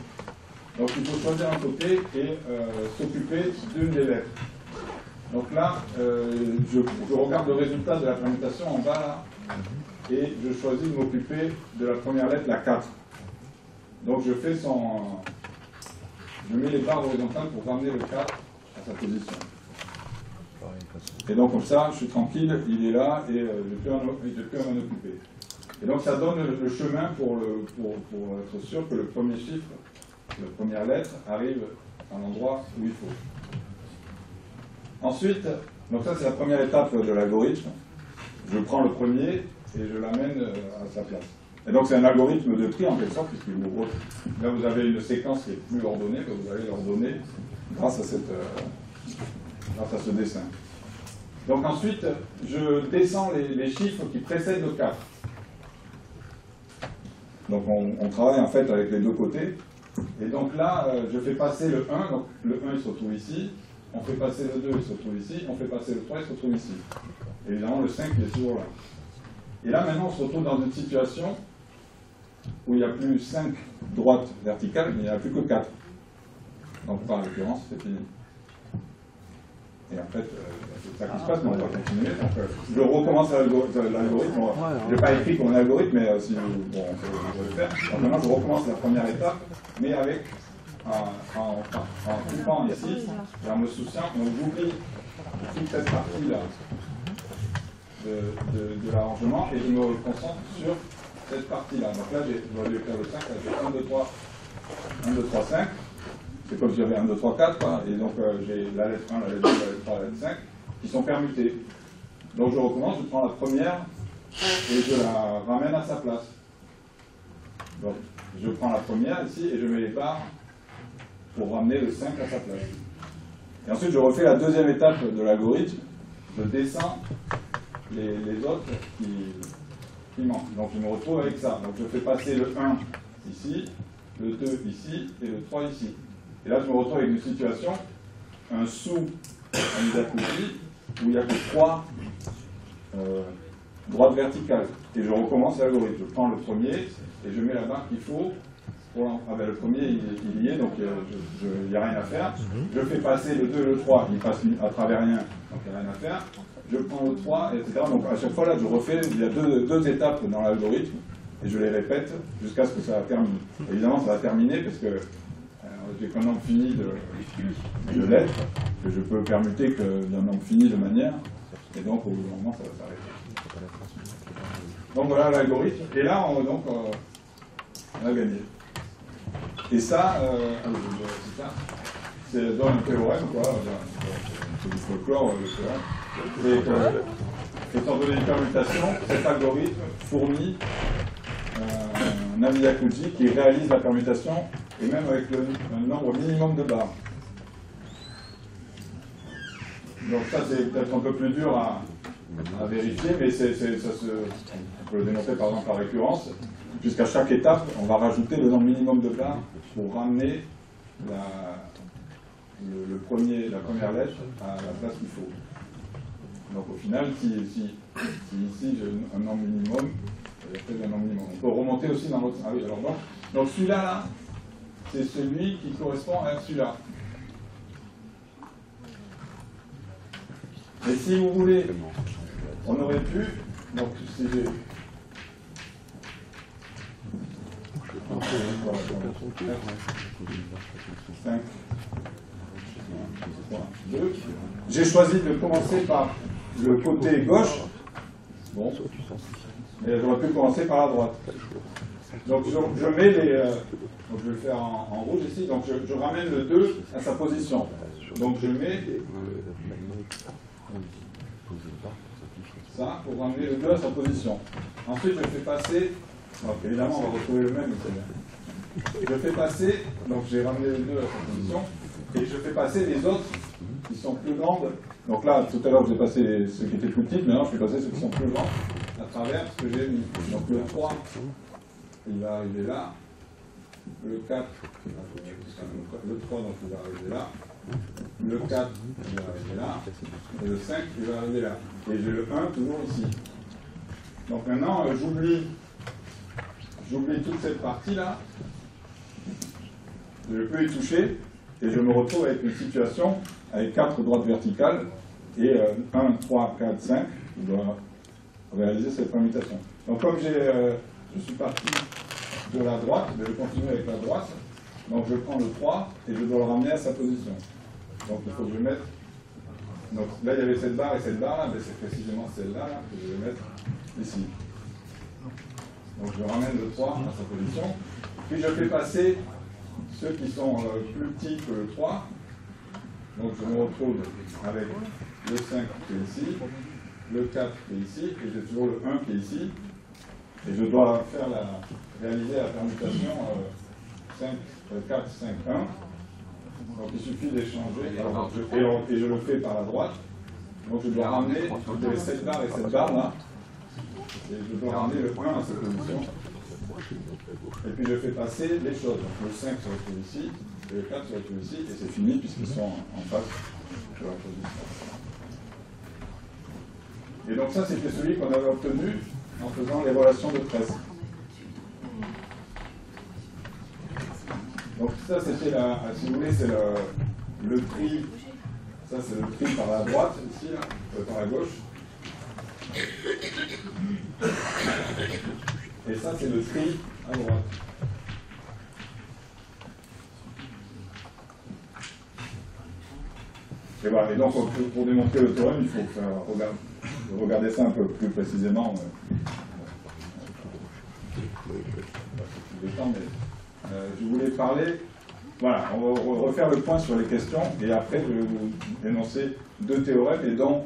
Donc il faut choisir un côté et s'occuper d'une des lettres. Donc là, je regarde le résultat de la permutation en bas là, et je choisis de m'occuper de la première lettre, la 4. Donc je mets les barres horizontales pour ramener le 4 à sa position. Et donc comme ça, je suis tranquille, il est là et je ne peux m'en occuper. Et donc ça donne le chemin pour être sûr que le premier chiffre, la première lettre, arrive à l'endroit où il faut. Ensuite, donc ça c'est la première étape de l'algorithme. Je prends le premier et je l'amène à sa place. Et donc c'est un algorithme de tri en quelque sorte, puisque là vous avez une séquence qui est plus ordonnée, que vous allez l'ordonner grâce à ce dessin. Donc ensuite, je descends les chiffres qui précèdent le 4. Donc on travaille en fait avec les deux côtés. Et donc là, je fais passer le 1, donc le 1 il se retrouve ici, on fait passer le 2, il se retrouve ici, on fait passer le 3, il se retrouve ici. Évidemment, le 5 il est toujours là. Et là maintenant, on se retrouve dans une situation où il n'y a plus 5 droites verticales, mais il n'y en a plus que 4. Donc par l'occurrence, c'est fini. Et en fait, c'est ça qui se passe, mais on va continuer. Donc, je recommence l'algorithme. Je n'ai pas écrit comme un algorithme, mais si bon, on peut le faire. Donc maintenant, je recommence la première étape, mais avec en coupant ici, et en me souciant, donc j'oublie toute cette partie-là de l'arrangement et je me concentre sur cette partie-là. Donc là, je vais faire le 5, j'ai 1, 2, 3, 1, 2, 3, 5. C'est comme si j'avais 1, 2, 3, 4, quoi. Et donc j'ai la lettre 1, la lettre 2, la lettre 3, la lettre 5, qui sont permutées. Donc je recommence, je prends la première et je la ramène à sa place. Donc je prends la première ici et je mets les barres pour ramener le 5 à sa place. Et ensuite je refais la deuxième étape de l'algorithme, je descends les autres qui manquent. Donc je me retrouve avec ça. Donc je fais passer le 1 ici, le 2 ici et le 3 ici. Et là, je me retrouve avec une situation, un sous-Amidakuji, où il n'y a que 3 droites verticales. Et je recommence l'algorithme. Je prends le premier et je mets la barre qu'il faut. Ah ben, le premier, il y est, donc il n'y a rien à faire. Je fais passer le 2 et le 3, il passe à travers rien, donc il n'y a rien à faire. Je prends le 3, etc. Donc à chaque fois, là, je refais, il y a deux étapes dans l'algorithme, et je les répète jusqu'à ce que ça termine. Évidemment, ça va terminer parce que j'ai qu'un nombre fini de lettres, que je peux permuter que d'un nombre fini de manière, et donc au bout d'un moment, ça va s'arrêter. Donc voilà l'algorithme, et là, on a gagné. Et ça, c'est dans un théorème, quoi, c'est du folklore, le théorème. Étant donné une permutation, cet algorithme fournit un Amidakuji qui réalise la permutation et même avec un nombre minimum de barres. Donc ça c'est peut-être un peu plus dur à vérifier, mais on peut le démontrer par exemple par récurrence. Jusqu'à chaque étape, on va rajouter le nombre minimum de barres pour ramener la première lettre à la place qu'il faut. Donc au final, si ici j'ai un nombre minimum, un nombre minimum. On peut remonter aussi dans l'autre. Ah oui, alors donc celui-là, là, c'est celui qui correspond à celui-là. Et si vous voulez, on aurait pu, donc si j'ai... 5, 3, 2. J'ai choisi de commencer par le côté gauche. Bon. Et j'aurais pu commencer par la droite. Donc je mets les... donc je vais le faire en rouge ici. Donc je ramène le 2 à sa position. Donc je mets ça pour ramener le 2 à sa position. Ensuite je fais passer... Donc évidemment on va retrouver le même, c'est bien. Je fais passer, donc j'ai ramené le 2 à sa position, et je fais passer les autres qui sont plus grandes. Donc là, tout à l'heure, j'ai passé ceux qui étaient plus petites, maintenant je fais passer ceux qui sont plus grands à travers ce que j'ai mis. Donc le 3, il va arriver là, le 4, le 3, donc il va arriver là, le 4, il va arriver là, et le 5, il va arriver là. Et j'ai le 1 toujours ici. Donc maintenant, j'oublie toute cette partie-là, je peux y toucher, et je me retrouve avec une situation avec 4 droites verticales, et 1, 3, 4, 5, je dois réaliser cette permutation. Donc comme je suis parti de la droite, je vais continuer avec la droite, donc je prends le 3, et je dois le ramener à sa position. Donc il faut que je mette... Donc là il y avait cette barre et cette barre là, mais c'est précisément celle-là là, que je vais mettre ici. Donc je ramène le 3 à sa position, puis je fais passer ceux qui sont plus petits que le 3, donc je me retrouve avec le 5 qui est ici, le 4 qui est ici, et j'ai toujours le 1 qui est ici, et je dois réaliser la permutation 4, 5, 1. Donc il suffit d'échanger, et je le fais par la droite. Donc je dois ramener cette barre et cette barre là, et je dois ramener le 1 à cette position. Et puis je fais passer les choses. Donc le 5 se retrouve ici, et le 4 se retrouve ici, et c'est fini puisqu'ils sont en face de la position. Et donc ça c'était celui qu'on avait obtenu en faisant les relations de presse. Donc ça c'était si vous voulez, c'est le tri, ça c'est le tri par la droite, ici, là, par la gauche. Et ça c'est le tri à droite. Et voilà, et donc pour démontrer le théorème, il faut regarder ça un peu plus précisément. Je voulais parler, voilà, on va refaire le point sur les questions, et après je vais vous énoncer 2 théorèmes, et dont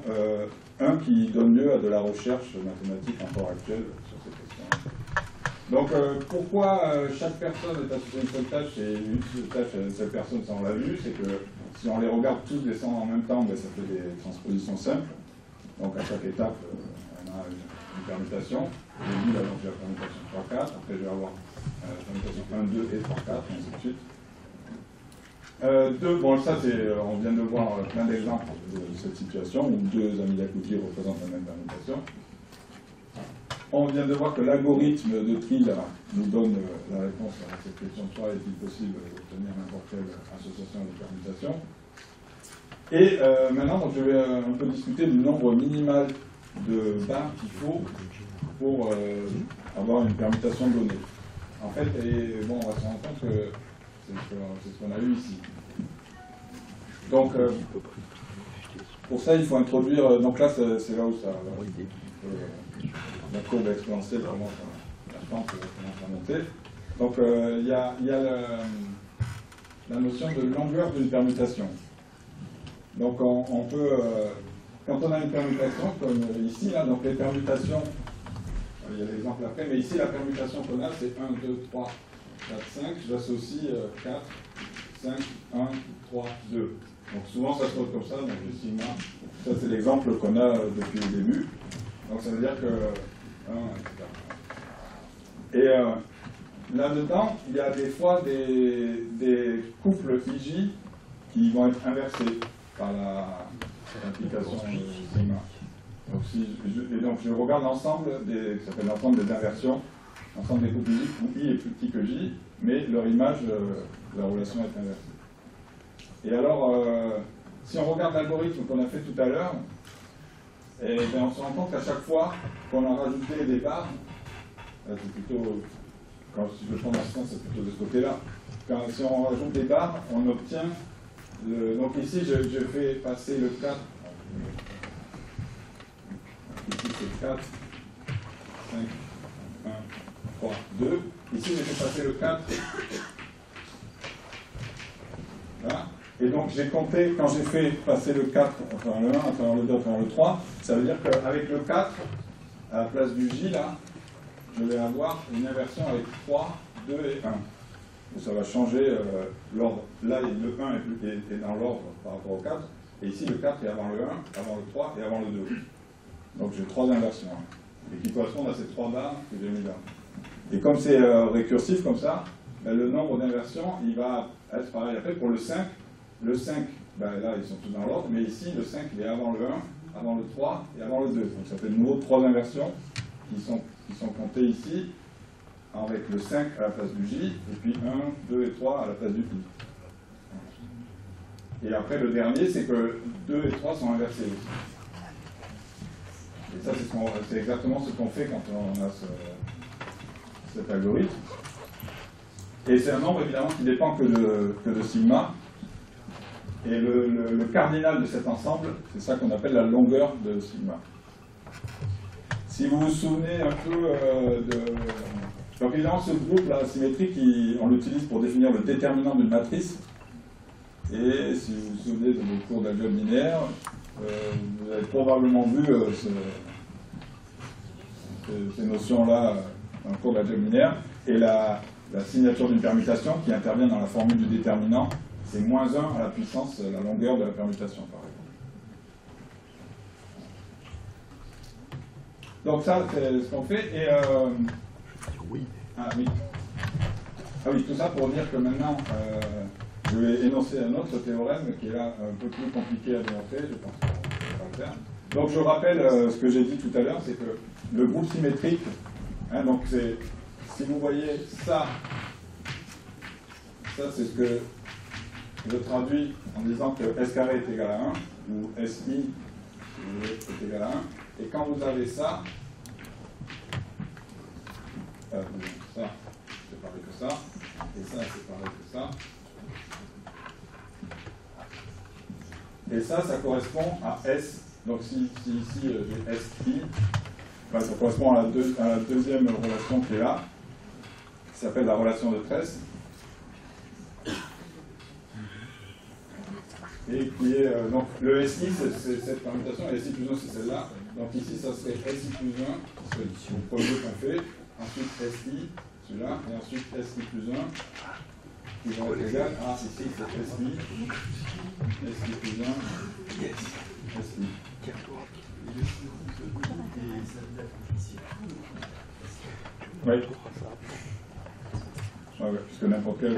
un qui donne lieu à de la recherche mathématique encore actuelle sur ces questions. Donc pourquoi chaque personne est associée à une seule tâche, et une seule tâche à une seule personne, ça on l'a vu, c'est que si on les regarde tous descendre en même temps, ben, ça fait des transpositions simples. Donc à chaque étape, on a une permutation. J'ai dit là, donc j'ai la permutation 3, 4, après je vais avoir la permutation 1, 2 et 3, 4, et ainsi de suite. 2, bon ça c'est, on vient de voir plein d'exemples de cette situation, où 2 amis d'Akouti représentent la même permutation. On vient de voir que l'algorithme de tri là, nous donne la réponse à cette question 3, est-il possible d'obtenir n'importe quelle association de permutation. Et maintenant, donc, je vais un peu discuter du nombre minimal de barres qu'il faut pour avoir une permutation donnée. En fait, et, bon, on va se rendre compte que c'est ce qu'on a eu ici. Donc, pour ça, il faut introduire... donc là, c'est là où ça... la courbe exponentielle commence à monter. Donc, il y a la notion de longueur d'une permutation. Donc on peut, quand on a une permutation, comme ici, là, donc les permutations, il y a l'exemple après, mais ici la permutation qu'on a, c'est 1, 2, 3, 4, 5, j'associe 4, 5, 1, 3, 2. Donc souvent ça se trouve comme ça, donc le sigma, ça c'est l'exemple qu'on a depuis le début. Donc ça veut dire que 1, etc. Et là-dedans, il y a des fois des couples IJ qui vont être inversés par l'application sigma. Donc je regarde l'ensemble ça s'appelle l'ensemble des inversions, l'ensemble des couples I où I est plus petit que J, mais leur image, la relation est inversée. Et alors, si on regarde l'algorithme qu'on a fait tout à l'heure, et bien on se rend compte qu'à chaque fois qu'on a rajouté des barres, c'est plutôt, si je prends l'instant, c'est plutôt de ce côté-là, si on rajoute des barres, on obtient donc ici, je fais passer le 4. Ici, c'est 4, 5, 1, 3, 2. Ici, je fais passer le 4. Là. Et donc, j'ai compté, quand j'ai fait passer le 4 à travers le 1, à travers le 2, à travers le 3, ça veut dire qu'avec le 4, à la place du J, là, je vais avoir une inversion avec 3, 2 et 1. Ça va changer l'ordre. Là, le 1 est dans l'ordre par rapport au 4. Et ici, le 4 est avant le 1, avant le 3 et avant le 2. Donc j'ai 3 inversions. Et qui correspondent à ces 3 barres que j'ai mis là. Et comme c'est récursif comme ça, ben, le nombre d'inversions, il va être pareil. Après, pour le 5, ben, là, ils sont tous dans l'ordre, mais ici, le 5, il est avant le 1, avant le 3 et avant le 2. Donc ça fait de nouveau 3 inversions qui sont comptées ici, avec le 5 à la place du J, et puis 1, 2 et 3 à la place du I. Et après, le dernier, c'est que 2 et 3 sont inversés aussi. Et ça, c'est exactement ce qu'on fait quand on a cet algorithme. Et c'est un nombre, évidemment, qui dépend que de sigma. Et le cardinal de cet ensemble, c'est ça qu'on appelle la longueur de sigma. Si vous vous souvenez un peu Donc évidemment, ce groupe-là, symétrique, on l'utilise pour définir le déterminant d'une matrice. Et si vous vous souvenez de vos cours d'algèbre linéaire, vous avez probablement vu ces notions-là dans le cours d'algèbre linéaire. Et la signature d'une permutation qui intervient dans la formule du déterminant, c'est moins 1 à la puissance, la longueur de la permutation, par exemple. Donc ça, c'est ce qu'on fait. Et, oui. Ah oui, tout ça pour dire que maintenant, je vais énoncer un autre théorème qui est là un peu plus compliqué à démontrer, je pense qu'on va le faire. Donc je rappelle ce que j'ai dit tout à l'heure, c'est que le groupe symétrique, donc c'est, si vous voyez ça c'est ce que je traduis en disant que S carré est égal à 1, ou SI si vous voulez, est égal à 1, et quand vous avez ça, c'est pareil que ça, et ça c'est pareil que ça, et ça correspond à S. Donc si ici j'ai SI, ça correspond à la deuxième relation qui est là, qui s'appelle la relation de tresse, et qui est, donc le SI c'est cette permutation, et SI plus 1 c'est celle-là, donc ici ça serait SI plus 1, c'est le premier qu'on fait, ensuite SI, celui-là, et ensuite SI plus 1, qui vont être égal à ici c'est SI plus 1, SI. Oui. Ouais, puisque n'importe quelle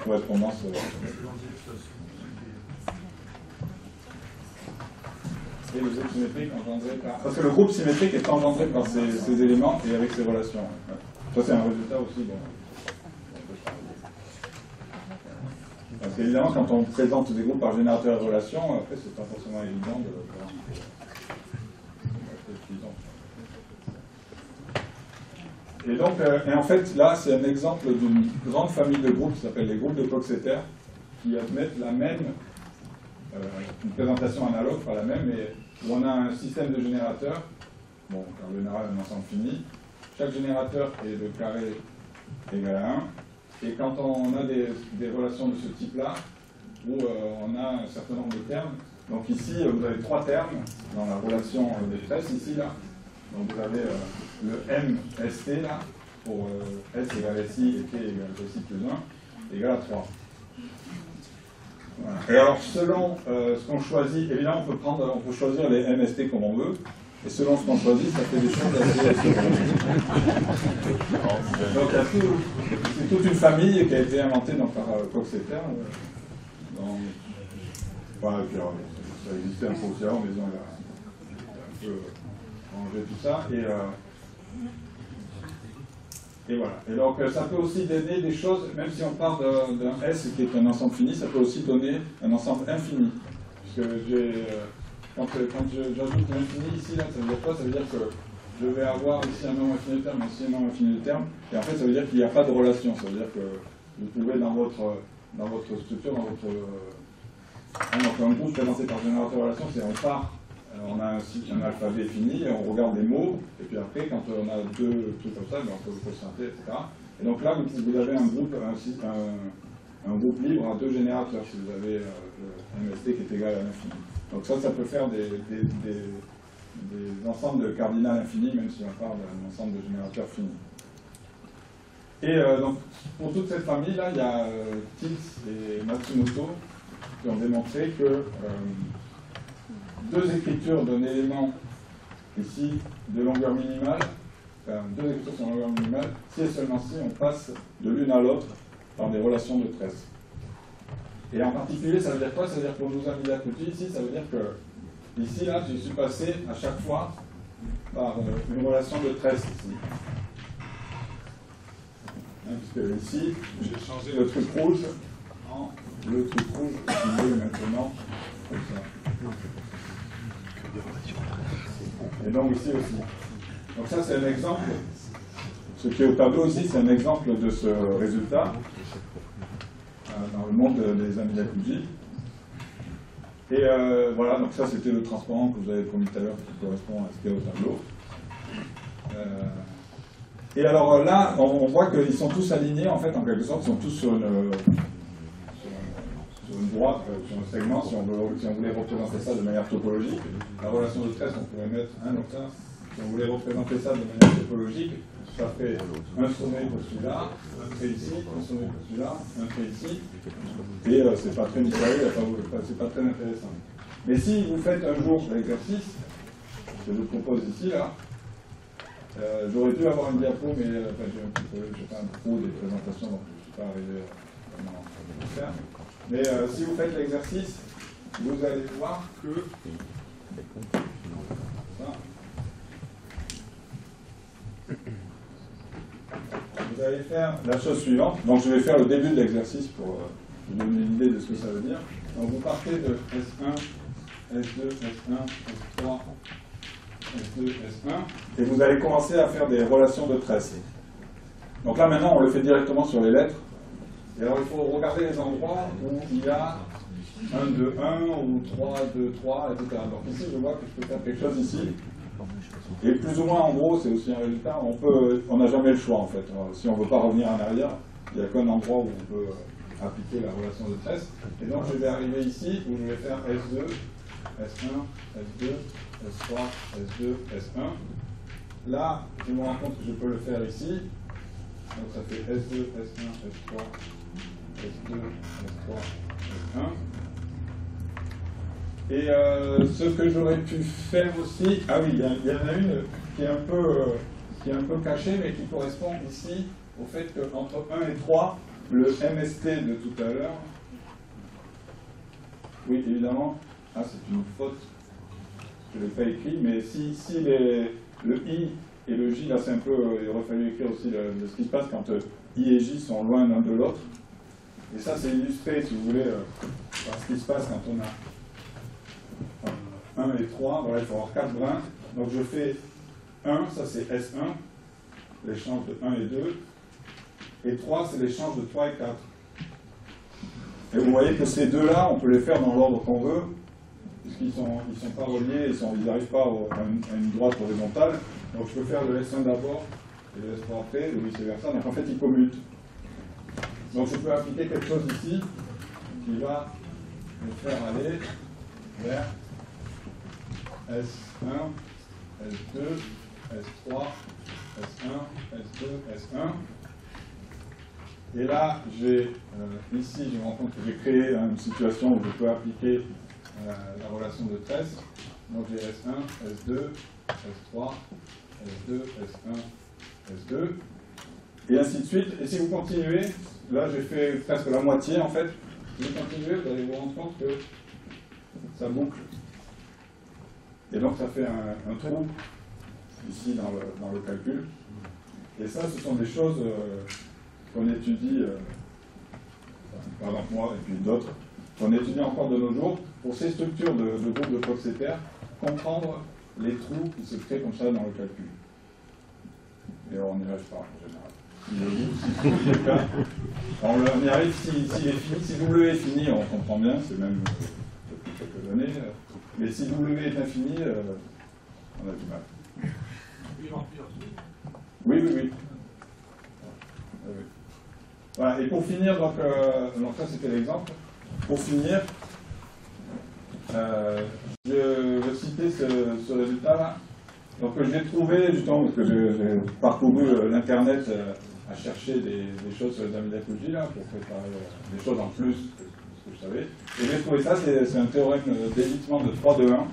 correspondance. Et le groupe symétrique engendré par. Parce que le groupe symétrique est engendré par ces éléments et avec ces relations. Ouais. Ça, c'est un résultat aussi. Bon. Parce qu'évidemment, quand on présente des groupes par générateur de relations, après, c'est pas forcément évident de. Et donc, et en fait, là, c'est un exemple d'une grande famille de groupes qui s'appelle les groupes de Coxeter, qui admettent la même, une présentation analogue, pas la même, mais où on a un système de générateurs, bon, en général, un ensemble fini. Chaque générateur est de carré égal à 1. Et quand on a des relations de ce type-là, où on a un certain nombre de termes, donc ici, vous avez 3 termes dans la relation des tresses, ici, là. Donc vous avez le MST là, pour S égale SI et T égale SI plus 1, égale à 3. Voilà. Et alors selon ce qu'on choisit, évidemment on peut choisir les MST comme on veut, et selon ce qu'on choisit, ça fait des choses assez... Donc c'est toute une famille qui a été inventée donc, par Coxeter. Voilà, et puis alors, ça existait un peu aussi avant, mais ils ont un peu... ranger tout ça, et voilà. Et donc ça peut aussi donner des choses, même si on part d'un S qui est un ensemble fini, ça peut aussi donner un ensemble infini. Puisque quand j'ajoute l'infini ici, là, ça veut dire quoi? Ça veut dire que je vais avoir ici un nombre infini de termes, ici un nombre infini de termes, et en fait ça veut dire qu'il n'y a pas de relation. Ça veut dire que vous pouvez dans votre structure, donc un groupe présenté par générateur de relation, c'est on part. On a un alphabet fini, et on regarde les mots, et puis après, quand on a 2 trucs comme ça, ben on peut le patienter, etc. Et donc là, vous avez un groupe libre à 2 générateurs, si vous avez le MST qui est égal à l'infini. Donc ça peut faire des ensembles de cardinal infini, même si on parle d'un ensemble de générateurs finis. Et donc, pour toute cette famille-là, il y a Tills et Matsumoto qui ont démontré que 2 écritures d'un élément ici de longueur minimale, enfin 2 écritures sur longueur minimale, si et seulement si on passe de l'une à l'autre par des relations de tresse. Et en particulier, ça veut dire quoi? Ça veut dire pour nos amis d'Akuti, ici, ça veut dire que ici, là, je suis passé à chaque fois par une relation de tresse ici. Puisque ici, j'ai changé le truc rouge en le truc rouge qui est maintenant comme ça. Et donc ici aussi. Donc ça, c'est un exemple. Ce qui est au tableau ici, c'est un exemple de ce résultat dans le monde des amis d'Akuji. Et voilà, donc ça, c'était le transparent que vous avez promis tout à l'heure qui correspond à ce qu'il y a au tableau. Et alors là, on voit qu'ils sont tous alignés, en fait, en quelque sorte, ils sont tous sur une droite, sur un segment, si on voulait représenter ça de manière topologique. La relation de tresse, on pourrait mettre un octave. Si on voulait représenter ça de manière topologique, ça fait un sommet pour celui-là, un trait ici, un sommet pour celui-là, un trait ici. Et c'est pas très mystérieux, c'est pas très intéressant. Mais si vous faites un jour l'exercice, que je vous propose ici, là, j'aurais dû avoir une diapo, mais j'ai fait un trou des présentations, donc je ne suis pas arrivé vraiment à le faire. Mais si vous faites l'exercice, vous allez voir que ça, vous allez faire la chose suivante. Donc je vais faire le début de l'exercice pour vous donner une idée de ce que ça veut dire. Donc vous partez de S1, S2, S1, S3, S2, S1, et vous allez commencer à faire des relations de tresse. Donc là maintenant on le fait directement sur les lettres. Et alors il faut regarder les endroits où il y a 1, 2, 1 ou 3, 2, 3, etc. Donc ici je vois que je peux faire quelque chose ici. Et plus ou moins en gros c'est aussi un résultat, on n'a jamais le choix en fait. Si on ne veut pas revenir en arrière, il n'y a qu'un endroit où on peut appliquer la relation de tresse. Et donc je vais arriver ici où je vais faire S2, S1, S2, S3, S2, S1. Là, je me rends compte que je peux le faire ici. Donc ça fait S2, S1, S3, S2, S3, S1. Et ce que j'aurais pu faire aussi, ah oui, il y en a une qui est un peu cachée, mais qui correspond ici au fait qu'entre 1 et 3, le MST de tout à l'heure, oui, évidemment, ah, c'est une faute, je ne l'ai pas écrit, mais si le I et le J, là c'est un peu, il aurait fallu écrire aussi ce qui se passe quand I et J sont loin l'un de l'autre. Et ça c'est illustré, si vous voulez, par ce qui se passe quand on a 1 et 3, voilà, il faut avoir 4 brins. Donc je fais 1, ça c'est S1, l'échange de 1 et 2, et 3 c'est l'échange de 3 et 4. Et vous voyez que ces deux-là, on peut les faire dans l'ordre qu'on veut, puisqu'ils sont pas reliés, ils n'arrivent pas à une droite horizontale. Donc je peux faire le S1 d'abord et le S3 après, ou vice-versa. Donc en fait, ils commutent. Donc je peux appliquer quelque chose ici qui va me faire aller vers S1, S2, S3, S1, S2, S1. Et là, ici, je me rends compte que j'ai créé une situation où je peux appliquer la relation de tresse. Donc j'ai S1, S2, S3, S2, S1, S2, et ainsi de suite. Et si vous continuez, là j'ai fait presque la moitié en fait, si vous continuez, vous allez vous rendre compte que ça boucle. Et donc ça fait un trou ici dans le calcul. Et ça, ce sont des choses qu'on étudie, par exemple moi et puis d'autres, qu'on étudie encore de nos jours, pour ces structures de groupes de Coxeter, comprendre les trous qui se créent comme ça dans le calcul. Et on n'y arrive pas en général. On y arrive s'il est fini. Si W est fini, on comprend bien, c'est même depuis quelques années. Mais si W est infini, on a du mal. Oui. Voilà, et pour finir, donc ça c'était l'exemple. Pour finir, je citais ce résultat-là. Donc j'ai trouvé, justement, parce que j'ai parcouru l'Internet à chercher des choses sur les amis d'Akuji, là, pour préparer des choses en plus que ce que je savais. Et j'ai trouvé ça, c'est un théorème d'évitement de 3 de 1,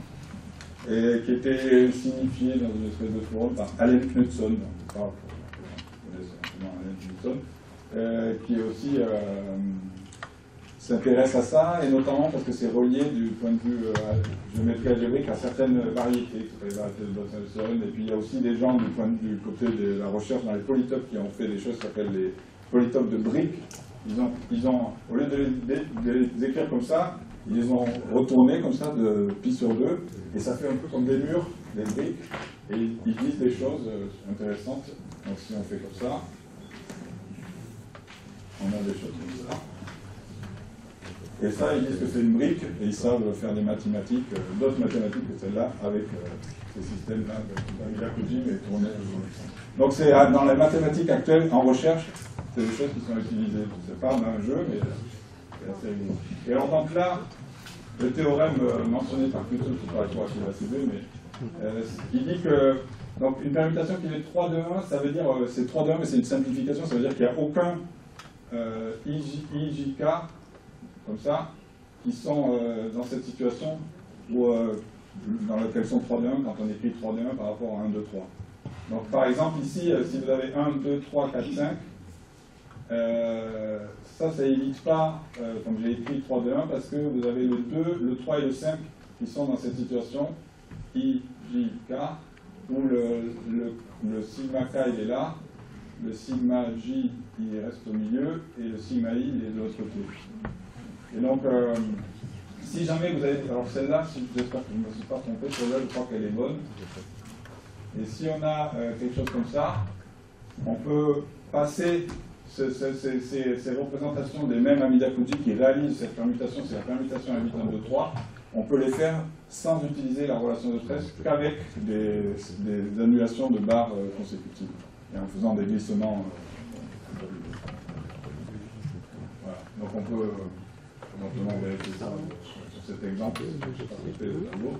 et qui était signifié dans une espèce de forum par Allen Knudson. Donc, Allen Knudson. qui est aussi s'intéresse à ça, et notamment parce que c'est relié du point de vue géométrie algébrique à certaines variétés, qui s'appellent les variétés de Bose-Einstein. Et puis il y a aussi des gens du côté de la recherche dans les polytopes qui ont fait des choses qui s'appellent les polytopes de briques. Ils ont, au lieu de les écrire comme ça, ils les ont retournés comme ça de pi sur 2, et ça fait un peu comme des murs, des briques, et ils disent des choses intéressantes. Donc si on fait comme ça, on a des choses comme ça. Et ça, ils disent que c'est une brique, et ils savent faire des mathématiques, d'autres mathématiques que celle-là, avec ces systèmes-là d'Amida-Koji, mais tournés. Donc c'est dans les mathématiques actuelles, en recherche, c'est des choses qui sont utilisées. C'est pas un jeu, mais c'est assez rigolo. Et alors donc là, le théorème mentionné par Pluto, qui paraît trop facile à citer, mais il dit que donc, une permutation qui est 3 de 1, ça veut dire, c'est 3 de 1, mais c'est une simplification, ça veut dire qu'il n'y a aucun IJK, comme ça, qui sont dans cette situation où, dans laquelle sont 3 de 1 quand on écrit 3 de 1 par rapport à 1, 2, 3. Donc par exemple ici, si vous avez 1, 2, 3, 4, 5, ça évite pas, comme j'ai écrit 3 de 1, parce que vous avez le 2, le 3 et le 5 qui sont dans cette situation IJK, où le sigma K il est là, le sigma J il reste au milieu, et le sigma I il est de l'autre côté. Et donc, si jamais vous avez... Alors celle-là, j'espère que je ne me suis pas trompé, celle-là je crois qu'elle est bonne. Et si on a quelque chose comme ça, on peut passer ces représentations des mêmes Amida-Koji qui réalisent cette permutation, c'est la permutation à 8, 1, 2, 3, on peut les faire sans utiliser la relation de Stress qu'avec des annulations de barres consécutives, et en faisant des glissements. Voilà. Donc on peut... éventuellement vérifier ça sur cet exemple, je n'ai pas coupé le tableau.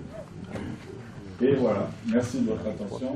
Et voilà, merci de votre attention.